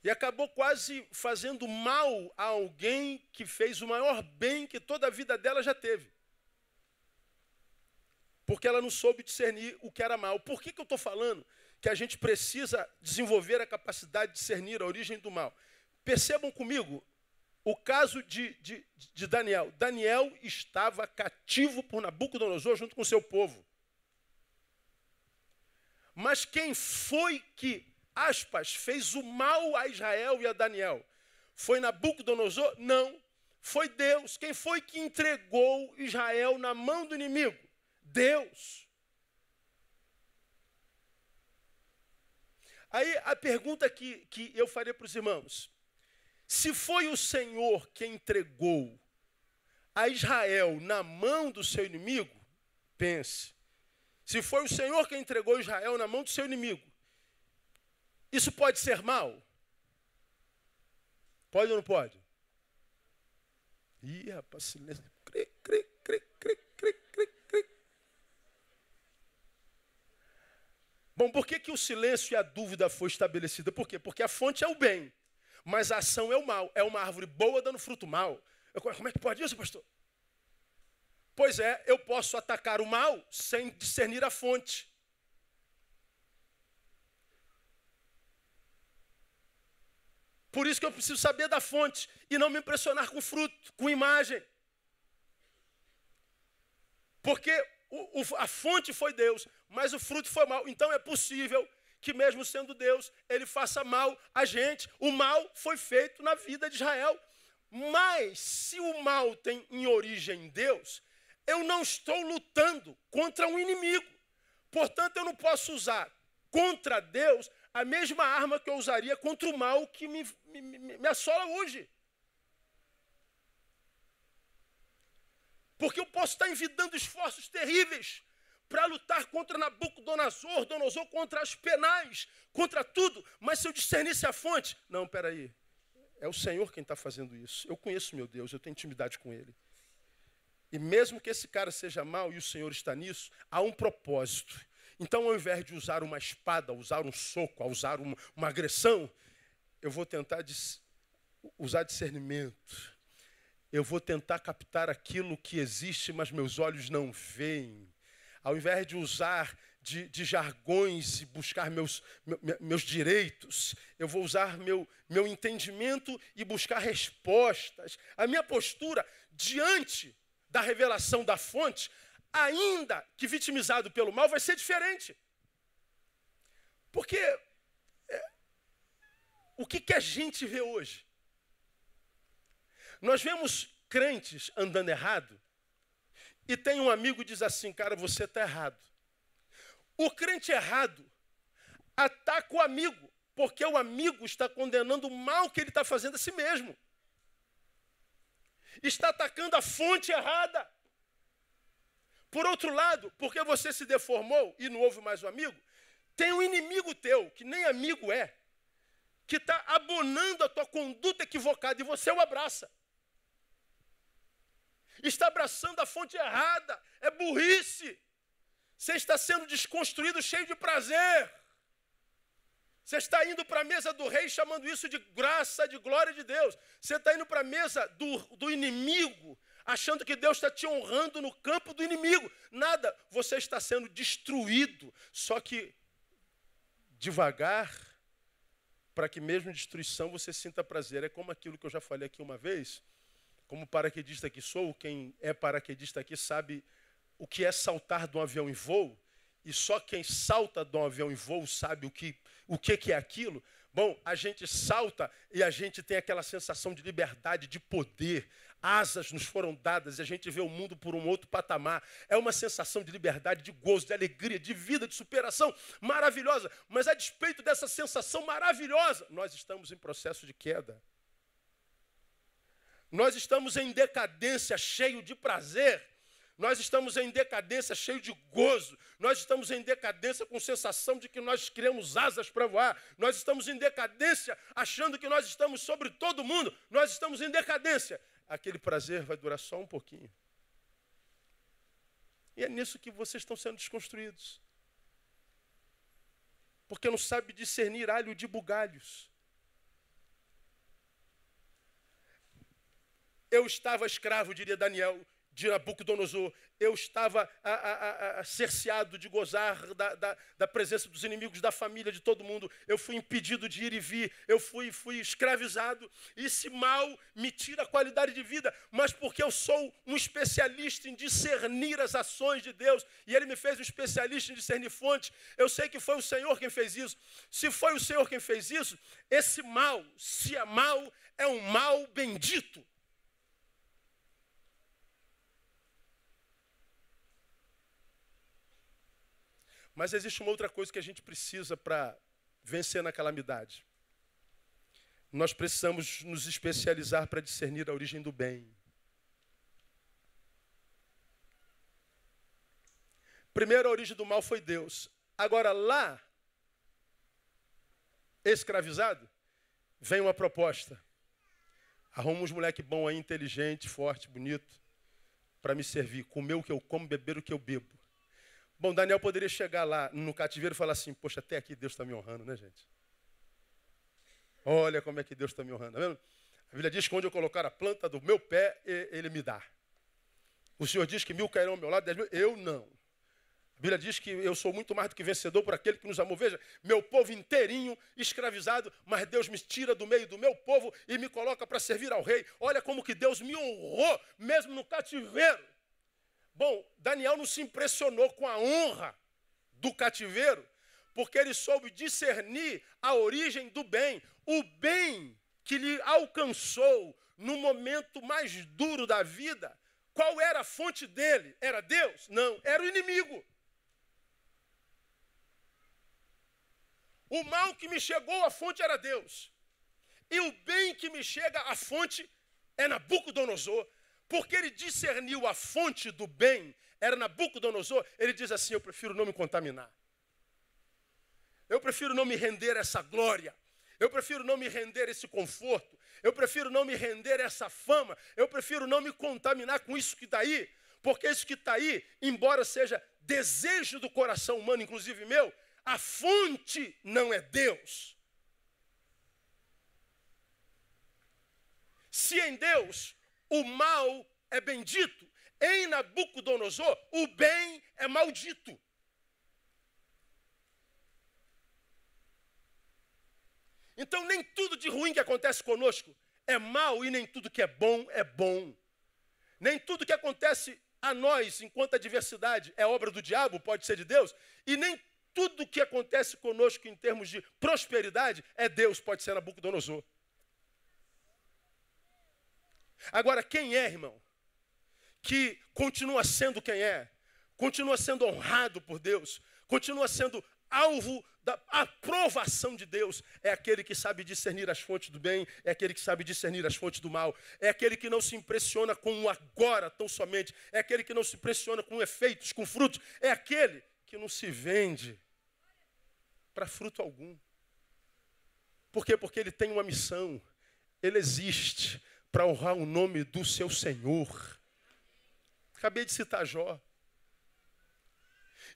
Speaker 1: E acabou quase fazendo mal a alguém que fez o maior bem que toda a vida dela já teve. Porque ela não soube discernir o que era mal. Por que eu estou falando que a gente precisa desenvolver a capacidade de discernir a origem do mal? Percebam comigo o caso de Daniel. Daniel estava cativo por Nabucodonosor junto com seu povo. Mas quem foi que, aspas, fez o mal a Israel e a Daniel? Foi Nabucodonosor? Não. Foi Deus. Quem foi que entregou Israel na mão do inimigo? Deus. Aí a pergunta que eu faria para os irmãos: se foi o Senhor que entregou a Israel na mão do seu inimigo, pense, se foi o Senhor que entregou Israel na mão do seu inimigo, isso pode ser mal? Pode ou não pode? Ih, rapaz, silêncio. Bom, por que o silêncio e a dúvida foi estabelecida? Por quê? Porque a fonte é o bem, mas a ação é o mal. É uma árvore boa dando fruto mal. Como é que pode isso, pastor? Pois é, eu posso atacar o mal sem discernir a fonte. Por isso que eu preciso saber da fonte e não me impressionar com fruto, com imagem. Porque a fonte foi Deus, mas o fruto foi mal. Então é possível que mesmo sendo Deus, ele faça mal a gente. O mal foi feito na vida de Israel. Mas se o mal tem em origem Deus, eu não estou lutando contra um inimigo. Portanto, eu não posso usar contra Deus a mesma arma que eu usaria contra o mal que me assola hoje. Porque eu posso estar envidando esforços terríveis para lutar contra Nabucodonosor, contra as penais, contra tudo. Mas se eu discernisse a fonte, não, peraí, é o Senhor quem está fazendo isso. Eu conheço meu Deus, eu tenho intimidade com Ele. E mesmo que esse cara seja mau e o Senhor está nisso, há um propósito. Então, ao invés de usar uma espada, usar um soco, usar uma agressão, eu vou tentar usar discernimento. Eu vou tentar captar aquilo que existe, mas meus olhos não veem. Ao invés de usar de jargões e buscar meus direitos, eu vou usar meu entendimento e buscar respostas. A minha postura diante da revelação da fonte, ainda que vitimizado pelo mal, vai ser diferente. Porque o que a gente vê hoje? Nós vemos crentes andando errado e tem um amigo que diz assim, cara, você está errado. O crente errado ataca o amigo, porque o amigo está condenando o mal que ele está fazendo a si mesmo. Está atacando a fonte errada. Por outro lado, porque você se deformou e não houve mais um amigo, tem um inimigo teu, que nem amigo é, que está abonando a tua conduta equivocada e você o abraça. Está abraçando a fonte errada, é burrice. Você está sendo desconstruído, cheio de prazer. Você está indo para a mesa do rei chamando isso de graça, de glória de Deus. Você está indo para a mesa do inimigo, achando que Deus está te honrando no campo do inimigo. Nada, você está sendo destruído. Só que devagar, para que mesmo em destruição você sinta prazer. É como aquilo que eu já falei aqui uma vez. Como paraquedista que sou, quem é paraquedista aqui sabe o que é saltar de um avião em voo. E só quem salta de um avião em voo sabe o que é aquilo. Bom, a gente salta e a gente tem aquela sensação de liberdade, de poder. Asas nos foram dadas e a gente vê o mundo por um outro patamar. É uma sensação de liberdade, de gozo, de alegria, de vida, de superação maravilhosa. Mas a despeito dessa sensação maravilhosa, nós estamos em processo de queda. Nós estamos em decadência, cheio de prazer. Nós estamos em decadência, cheio de gozo. Nós estamos em decadência com sensação de que nós criamos asas para voar. Nós estamos em decadência, achando que nós estamos sobre todo mundo. Nós estamos em decadência. Aquele prazer vai durar só um pouquinho. E é nisso que vocês estão sendo desconstruídos. Porque não sabe discernir alho de bugalhos. Eu estava escravo, diria Daniel, de Nabucodonosor. Eu estava cerceado de gozar da presença dos inimigos, da família, de todo mundo. Eu fui impedido de ir e vir. Eu fui escravizado. Esse mal me tira a qualidade de vida. Mas porque eu sou um especialista em discernir as ações de Deus, e Ele me fez um especialista em discernir fontes, eu sei que foi o Senhor quem fez isso. Se foi o Senhor quem fez isso, esse mal, se é mal, é um mal bendito. Mas existe uma outra coisa que a gente precisa para vencer na calamidade. Nós precisamos nos especializar para discernir a origem do bem. Primeiro, a origem do mal foi Deus. Agora, lá, escravizado, vem uma proposta. Arruma uns moleque bom aí, inteligente, forte, bonito, para me servir. Comer o que eu como, beber o que eu bebo. Bom, Daniel poderia chegar lá no cativeiro e falar assim, poxa, até aqui Deus está me honrando, né, gente? Olha como é que Deus está me honrando, tá vendo? A Bíblia diz que onde eu colocar a planta do meu pé, Ele me dá. O Senhor diz que 1000 cairão ao meu lado, 10.000, eu não. A Bíblia diz que eu sou muito mais do que vencedor por aquele que nos amou. Veja, meu povo inteirinho, escravizado, mas Deus me tira do meio do meu povo e me coloca para servir ao rei. Olha como que Deus me honrou, mesmo no cativeiro. Bom, Daniel não se impressionou com a honra do cativeiro, porque ele soube discernir a origem do bem. O bem que lhe alcançou no momento mais duro da vida, qual era a fonte dele? Era Deus? Não, era o inimigo. O mal que me chegou, a fonte era Deus. E o bem que me chega, a fonte é Nabucodonosor. Porque ele discerniu a fonte do bem, era Nabucodonosor, ele diz assim, eu prefiro não me contaminar. Eu prefiro não me render a essa glória. Eu prefiro não me render a esse conforto. Eu prefiro não me render a essa fama. Eu prefiro não me contaminar com isso que está aí. Porque isso que está aí, embora seja desejo do coração humano, inclusive meu, a fonte não é Deus. Se em Deus o mal é bendito, em Nabucodonosor o bem é maldito. Então nem tudo de ruim que acontece conosco é mal e nem tudo que é bom é bom. Nem tudo que acontece a nós enquanto adversidade é obra do diabo, pode ser de Deus, e nem tudo que acontece conosco em termos de prosperidade é Deus, pode ser Nabucodonosor. Agora, quem é, irmão, que continua sendo quem é, continua sendo honrado por Deus, continua sendo alvo da aprovação de Deus, é aquele que sabe discernir as fontes do bem, é aquele que sabe discernir as fontes do mal, é aquele que não se impressiona com o agora tão somente, é aquele que não se impressiona com efeitos, com frutos, é aquele que não se vende para fruto algum. Por quê? Porque ele tem uma missão, ele existe para honrar o nome do seu Senhor. Acabei de citar Jó.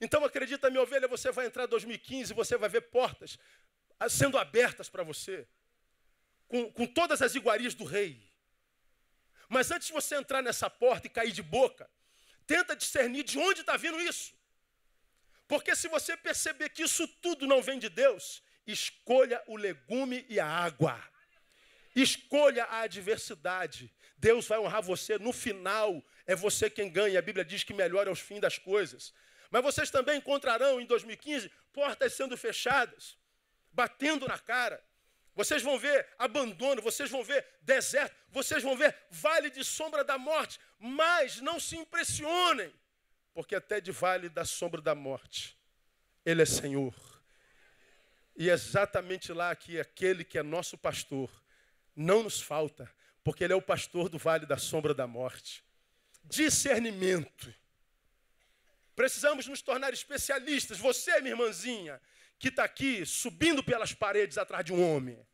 Speaker 1: Então acredita, minha ovelha, você vai entrar em 2015, você vai ver portas sendo abertas para você, com todas as iguarias do rei. Mas antes de você entrar nessa porta e cair de boca, tenta discernir de onde está vindo isso. Porque se você perceber que isso tudo não vem de Deus, escolha o legume e a água. Escolha a adversidade. Deus vai honrar você. No final, é você quem ganha. A Bíblia diz que melhor é o fim das coisas. Mas vocês também encontrarão em 2015 portas sendo fechadas, batendo na cara. Vocês vão ver abandono, vocês vão ver deserto, vocês vão ver vale de sombra da morte. Mas não se impressionem, porque até de vale da sombra da morte, Ele é Senhor. E é exatamente lá que aquele que é nosso pastor não nos falta, porque Ele é o pastor do vale da sombra da morte. Discernimento. Precisamos nos tornar especialistas. Você, minha irmãzinha, que está aqui subindo pelas paredes atrás de um homem.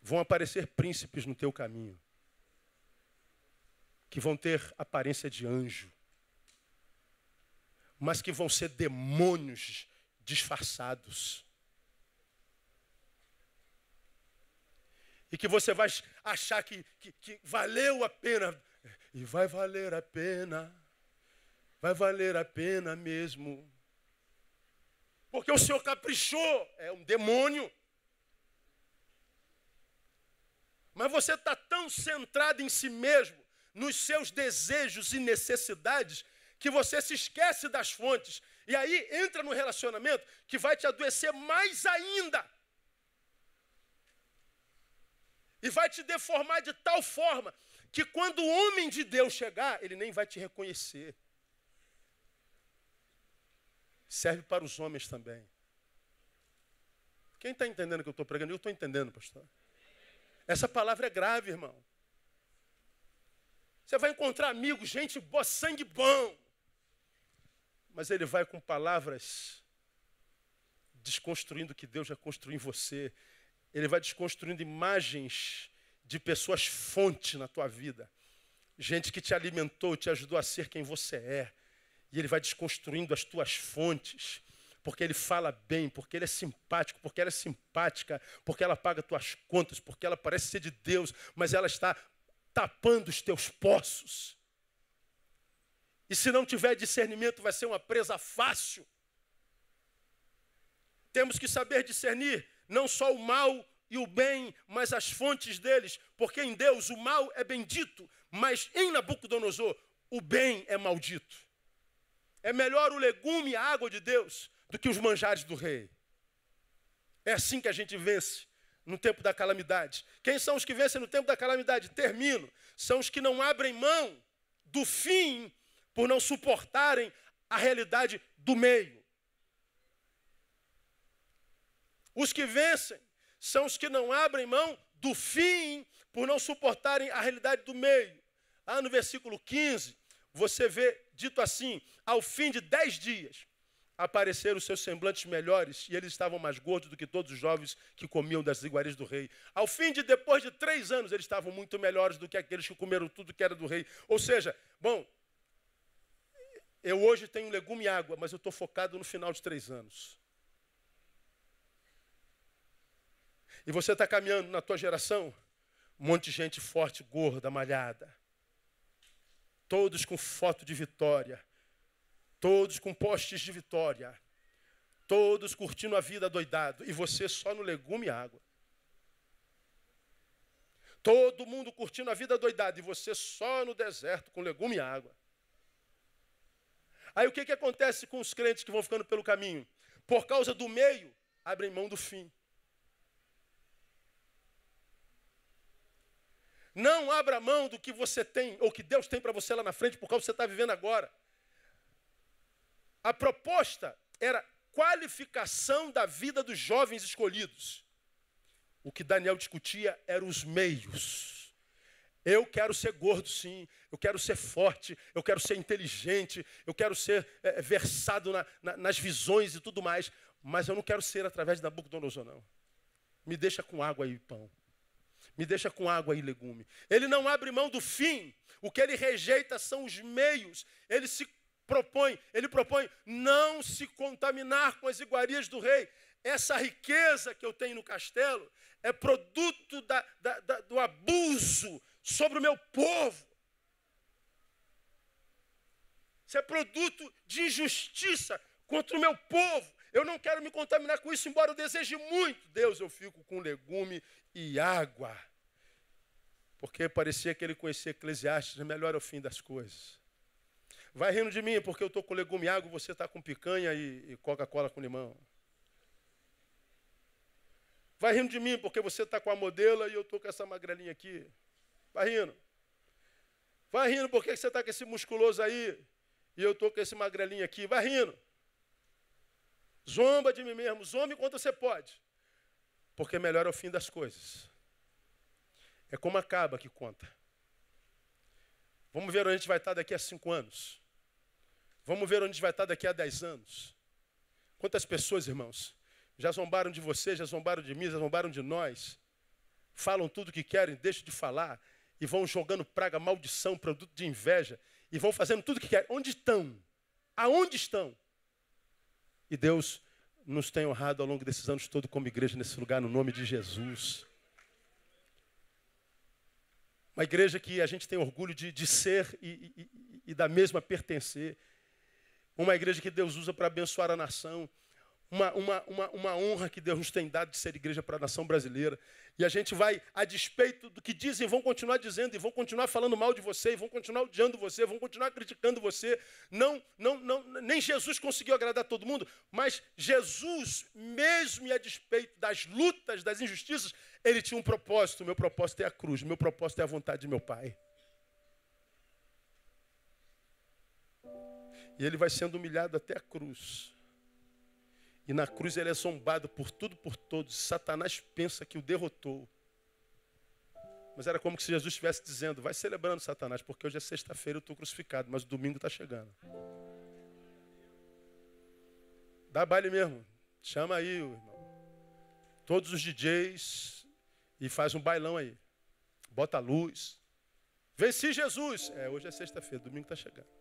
Speaker 1: Vão aparecer príncipes no teu caminho, que vão ter aparência de anjo, mas que vão ser demônios disfarçados. E que você vai achar que valeu a pena. E vai valer a pena. Vai valer a pena mesmo. Porque o Senhor caprichou. É um demônio. Mas você está tão centrado em si mesmo, nos seus desejos e necessidades, que você se esquece das fontes. E aí entra no relacionamento que vai te adoecer mais ainda. E vai te deformar de tal forma que quando o homem de Deus chegar, ele nem vai te reconhecer. Serve para os homens também. Quem está entendendo o que eu estou pregando? Eu estou entendendo, pastor. Essa palavra é grave, irmão. Você vai encontrar amigos, gente boa, sangue bom. Mas ele vai com palavras desconstruindo o que Deus já construiu em você. Ele vai desconstruindo imagens de pessoas fonte na tua vida. Gente que te alimentou, te ajudou a ser quem você é. E ele vai desconstruindo as tuas fontes. Porque ele fala bem, porque ele é simpático, porque ela é simpática, porque ela paga tuas contas, porque ela parece ser de Deus, mas ela está tapando os teus poços. E se não tiver discernimento, vai ser uma presa fácil. Temos que saber discernir não só o mal e o bem, mas as fontes deles, porque em Deus o mal é bendito, mas em Nabucodonosor o bem é maldito. É melhor o legume e a água de Deus do que os manjares do rei. É assim que a gente vence no tempo da calamidade. Quem são os que vencem no tempo da calamidade? Termino. São os que não abrem mão do fim por não suportarem a realidade do meio. Os que vencem são os que não abrem mão do fim por não suportarem a realidade do meio. No versículo 15, você vê dito assim: ao fim de 10 dias, apareceram os seus semblantes melhores, e eles estavam mais gordos do que todos os jovens que comiam das iguarias do rei. Ao fim de, depois de 3 anos, eles estavam muito melhores do que aqueles que comeram tudo que era do rei. Ou seja, bom, eu hoje tenho legume e água, mas eu estou focado no final de 3 anos. E você está caminhando na tua geração, um monte de gente forte, gorda, malhada. Todos com foto de vitória. Todos com postes de vitória. Todos curtindo a vida doidado. E você só no legume e água. Todo mundo curtindo a vida doidado. E você só no deserto com legume e água. Aí o que acontece com os crentes que vão ficando pelo caminho? Por causa do meio, abrem mão do fim. Não abra mão do que você tem, ou que Deus tem para você lá na frente, por causa do que você está vivendo agora. A proposta era qualificação da vida dos jovens escolhidos. O que Daniel discutia eram os meios. Eu quero ser gordo, sim. Eu quero ser forte. Eu quero ser inteligente. Eu quero ser versado nas visões e tudo mais. Mas eu não quero ser através de Nabucodonosor, não. Me deixa com água e pão. Me deixa com água e legume. Ele não abre mão do fim. O que ele rejeita são os meios. Ele propõe não se contaminar com as iguarias do rei. Essa riqueza que eu tenho no castelo é produto do abuso sobre o meu povo. Isso é produto de injustiça contra o meu povo. Eu não quero me contaminar com isso, embora eu deseje muito. Deus, eu fico com legume e água. Porque parecia que ele conhecia Eclesiastes, melhor é o fim das coisas. Vai rindo de mim, porque eu estou com legume e água, você está com picanha e Coca-Cola com limão. Vai rindo de mim, porque você está com a modelo e eu estou com essa magrelinha aqui. Vai rindo. Vai rindo, porque você está com esse musculoso aí e eu estou com esse magrelinho aqui. Vai rindo. Zomba de mim mesmo, zomba enquanto você pode. Porque melhor é o fim das coisas. É como acaba que conta. Vamos ver onde a gente vai estar daqui a 5 anos. Vamos ver onde a gente vai estar daqui a 10 anos. Quantas pessoas, irmãos, já zombaram de você, já zombaram de mim, já zombaram de nós. Falam tudo o que querem, deixam de falar. E vão jogando praga, maldição, produto de inveja. E vão fazendo tudo o que querem. Onde estão? Aonde estão? E Deus nos tem honrado ao longo desses anos todos como igreja nesse lugar, no nome de Jesus. Uma igreja que a gente tem orgulho de ser e da mesma pertencer. Uma igreja que Deus usa para abençoar a nação. Uma honra que Deus nos tem dado de ser igreja para a nação brasileira. E a gente vai, a despeito do que dizem, vão continuar dizendo, e vão continuar falando mal de você, e vão continuar odiando você, vão continuar criticando você. Nem Jesus conseguiu agradar todo mundo, mas Jesus, mesmo e a despeito das lutas, das injustiças, ele tinha um propósito. O meu propósito é a cruz, o meu propósito é a vontade de meu Pai. E ele vai sendo humilhado até a cruz. E na cruz ele é zombado por tudo, por todos. Satanás pensa que o derrotou. Mas era como se Jesus estivesse dizendo, vai celebrando, Satanás, porque hoje é sexta-feira, eu estou crucificado, mas o domingo está chegando. Dá baile mesmo. Chama aí, irmão. Todos os DJs e faz um bailão aí. Bota a luz. Venci Jesus. Hoje é sexta-feira, domingo está chegando.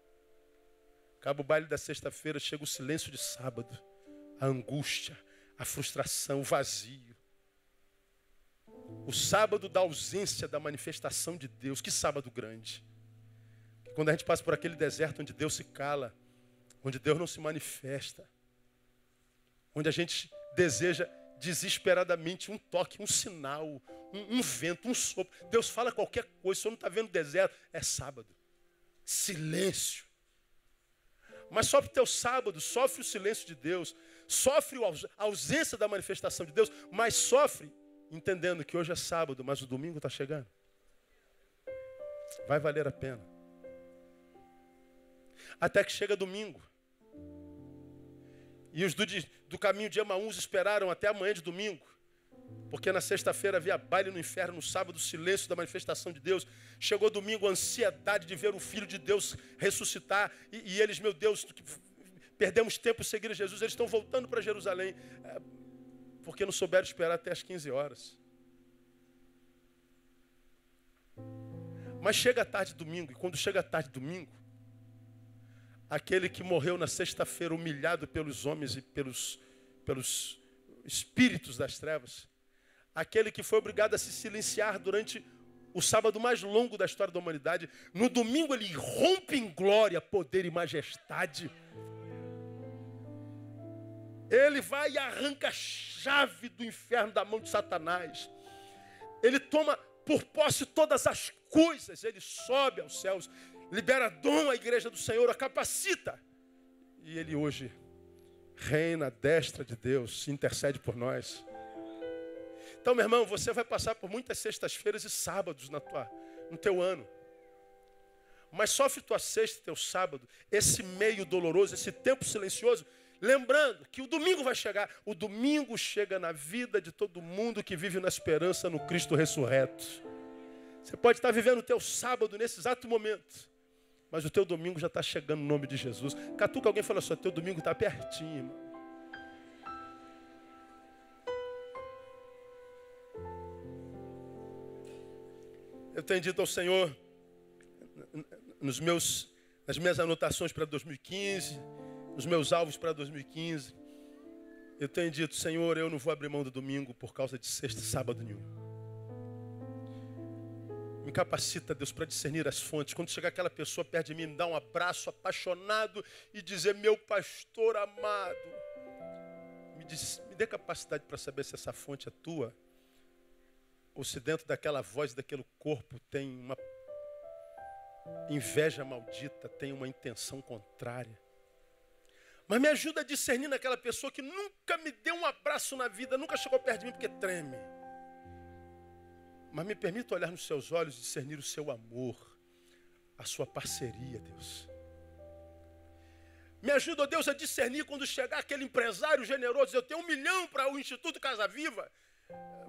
Speaker 1: Acaba o baile da sexta-feira, chega o silêncio de sábado. A angústia, a frustração, o vazio. O sábado da ausência da manifestação de Deus. Que sábado grande. Quando a gente passa por aquele deserto onde Deus se cala, onde Deus não se manifesta, onde a gente deseja desesperadamente um toque, um sinal, um vento, um sopro. Deus fala qualquer coisa, o senhor não está vendo deserto. É sábado. Silêncio. Mas sofre o teu sábado, sofre o silêncio de Deus, sofre a ausência da manifestação de Deus, mas sofre entendendo que hoje é sábado, mas o domingo está chegando. Vai valer a pena. Até que chega domingo. E os do caminho de Emaús esperaram até amanhã de domingo. Porque na sexta-feira havia baile no inferno, no sábado o silêncio da manifestação de Deus. Chegou domingo a ansiedade de ver o Filho de Deus ressuscitar. E eles, meu Deus, perdemos tempo seguindo Jesus, eles estão voltando para Jerusalém. Porque não souberam esperar até as 15 horas. Mas chega a tarde de domingo, e quando chega a tarde de domingo, aquele que morreu na sexta-feira humilhado pelos homens e pelos espíritos das trevas, aquele que foi obrigado a se silenciar durante o sábado mais longo da história da humanidade, no domingo ele rompe em glória, poder e majestade. Ele vai e arranca a chave do inferno da mão de Satanás. Ele toma por posse todas as coisas, ele sobe aos céus, libera dom à igreja do Senhor, a capacita. E ele hoje reina à destra de Deus, intercede por nós. Então, meu irmão, você vai passar por muitas sextas-feiras e sábados no teu ano. Mas sofre tua sexta e teu sábado, esse meio doloroso, esse tempo silencioso, lembrando que o domingo vai chegar. O domingo chega na vida de todo mundo que vive na esperança no Cristo ressurreto. Você pode estar vivendo o teu sábado nesse exato momento, mas o teu domingo já está chegando no nome de Jesus. Catuca alguém e fala assim, teu domingo está pertinho, irmão. Eu tenho dito ao Senhor, nas minhas anotações para 2015, nos meus alvos para 2015, eu tenho dito, Senhor, eu não vou abrir mão do domingo por causa de sexta e sábado nenhum. Me capacita, Deus, para discernir as fontes. Quando chegar aquela pessoa perto de mim, me dá um abraço apaixonado e dizer, meu pastor amado, me dê capacidade para saber se essa fonte é tua, ou se dentro daquela voz, daquele corpo tem uma inveja maldita, tem uma intenção contrária. Mas me ajuda a discernir naquela pessoa que nunca me deu um abraço na vida, nunca chegou perto de mim porque treme. Mas me permita olhar nos seus olhos e discernir o seu amor, a sua parceria, Deus. Me ajuda, ó Deus, a discernir quando chegar aquele empresário generoso. Eu tenho 1 milhão para o Instituto Casa Viva,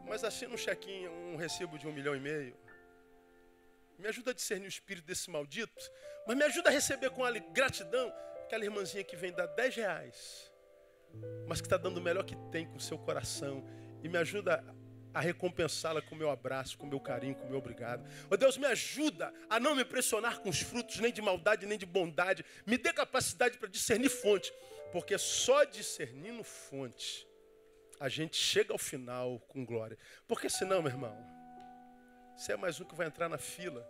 Speaker 1: mas assina um chequinho, um recibo de 1,5 milhão. Me ajuda a discernir o espírito desse maldito, mas me ajuda a receber com gratidão aquela irmãzinha que vem dar R$10, mas que está dando o melhor que tem com o seu coração. E me ajuda a recompensá-la com o meu abraço, com o meu carinho, com o meu obrigado. Ó Deus, me ajuda a não me impressionar com os frutos, nem de maldade, nem de bondade. Me dê capacidade para discernir fonte, porque só discernindo fonte a gente chega ao final com glória. Porque senão, meu irmão, você é mais um que vai entrar na fila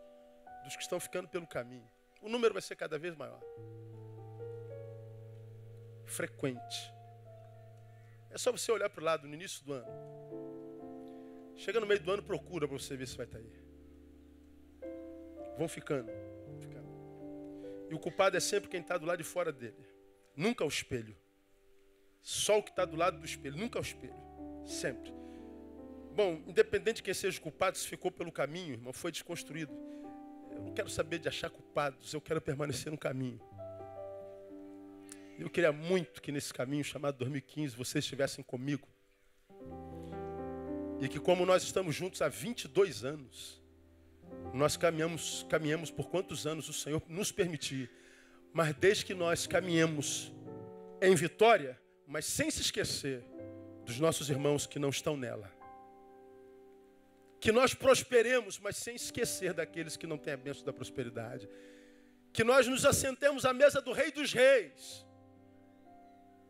Speaker 1: dos que estão ficando pelo caminho. O número vai ser cada vez maior. Frequente. É só você olhar para o lado no início do ano. Chega no meio do ano, procura para você ver se vai estar aí. Vão ficando. E o culpado é sempre quem está do lado de fora dele. Nunca o espelho. Só o que está do lado do espelho. Nunca o espelho. Sempre. Bom, independente de quem seja o culpado, se ficou pelo caminho, irmão, foi desconstruído. Eu não quero saber de achar culpados, eu quero permanecer no caminho. Eu queria muito que nesse caminho chamado 2015 vocês estivessem comigo. E que como nós estamos juntos há 22 anos, nós caminhamos por quantos anos o Senhor nos permitir. Mas desde que nós caminhemos em vitória, mas sem se esquecer dos nossos irmãos que não estão nela. Que nós prosperemos, mas sem esquecer daqueles que não têm a bênção da prosperidade. Que nós nos assentemos à mesa do Rei dos Reis.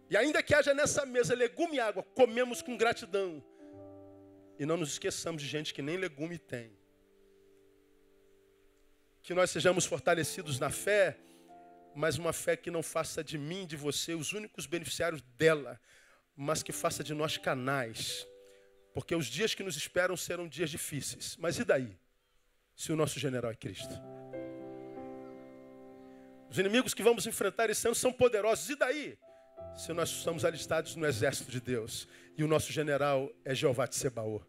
Speaker 1: E ainda que haja nessa mesa legume e água, comemos com gratidão. E não nos esqueçamos de gente que nem legume tem. Que nós sejamos fortalecidos na fé, mas uma fé que não faça de mim e de você os únicos beneficiários dela, mas que faça de nós canais. Porque os dias que nos esperam serão dias difíceis. Mas e daí? Se o nosso general é Cristo. Os inimigos que vamos enfrentar esse ano são poderosos. E daí? Se nós estamos alistados no exército de Deus. E o nosso general é Jeová de Sebaô.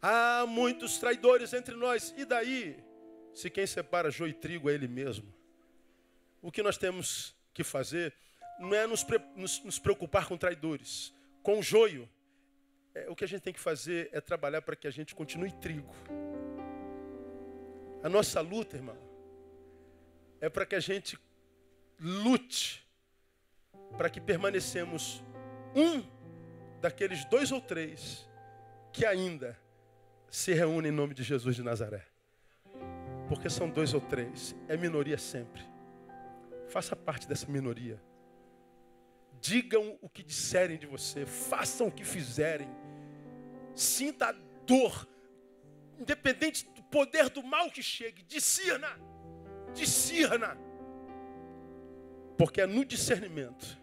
Speaker 1: Há muitos traidores entre nós. E daí? Se quem separa joio e trigo é Ele mesmo. O que nós temos que fazer não é nos preocupar com traidores. Com o joio. O que a gente tem que fazer é trabalhar para que a gente continue trigo. A nossa luta, irmão, é para que a gente lute para que permanecemos um daqueles 2 ou 3 que ainda se reúnem em nome de Jesus de Nazaré. Porque são 2 ou 3, é minoria sempre. Faça parte dessa minoria. Digam o que disserem de você, façam o que fizerem. Sinta a dor, independente do poder do mal que chegue, discerna. Porque é no discernimento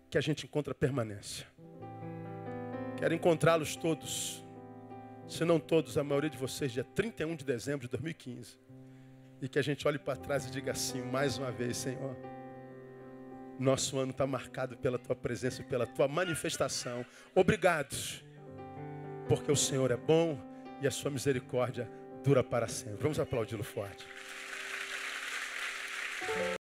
Speaker 1: que a gente encontra permanência. Quero encontrá-los todos, se não todos, a maioria de vocês, dia 31 de dezembro de 2015. E que a gente olhe para trás e diga assim, mais uma vez, Senhor, nosso ano está marcado pela Tua presença e pela Tua manifestação. Obrigado, porque o Senhor é bom e a Sua misericórdia dura para sempre. Vamos aplaudi-lo forte.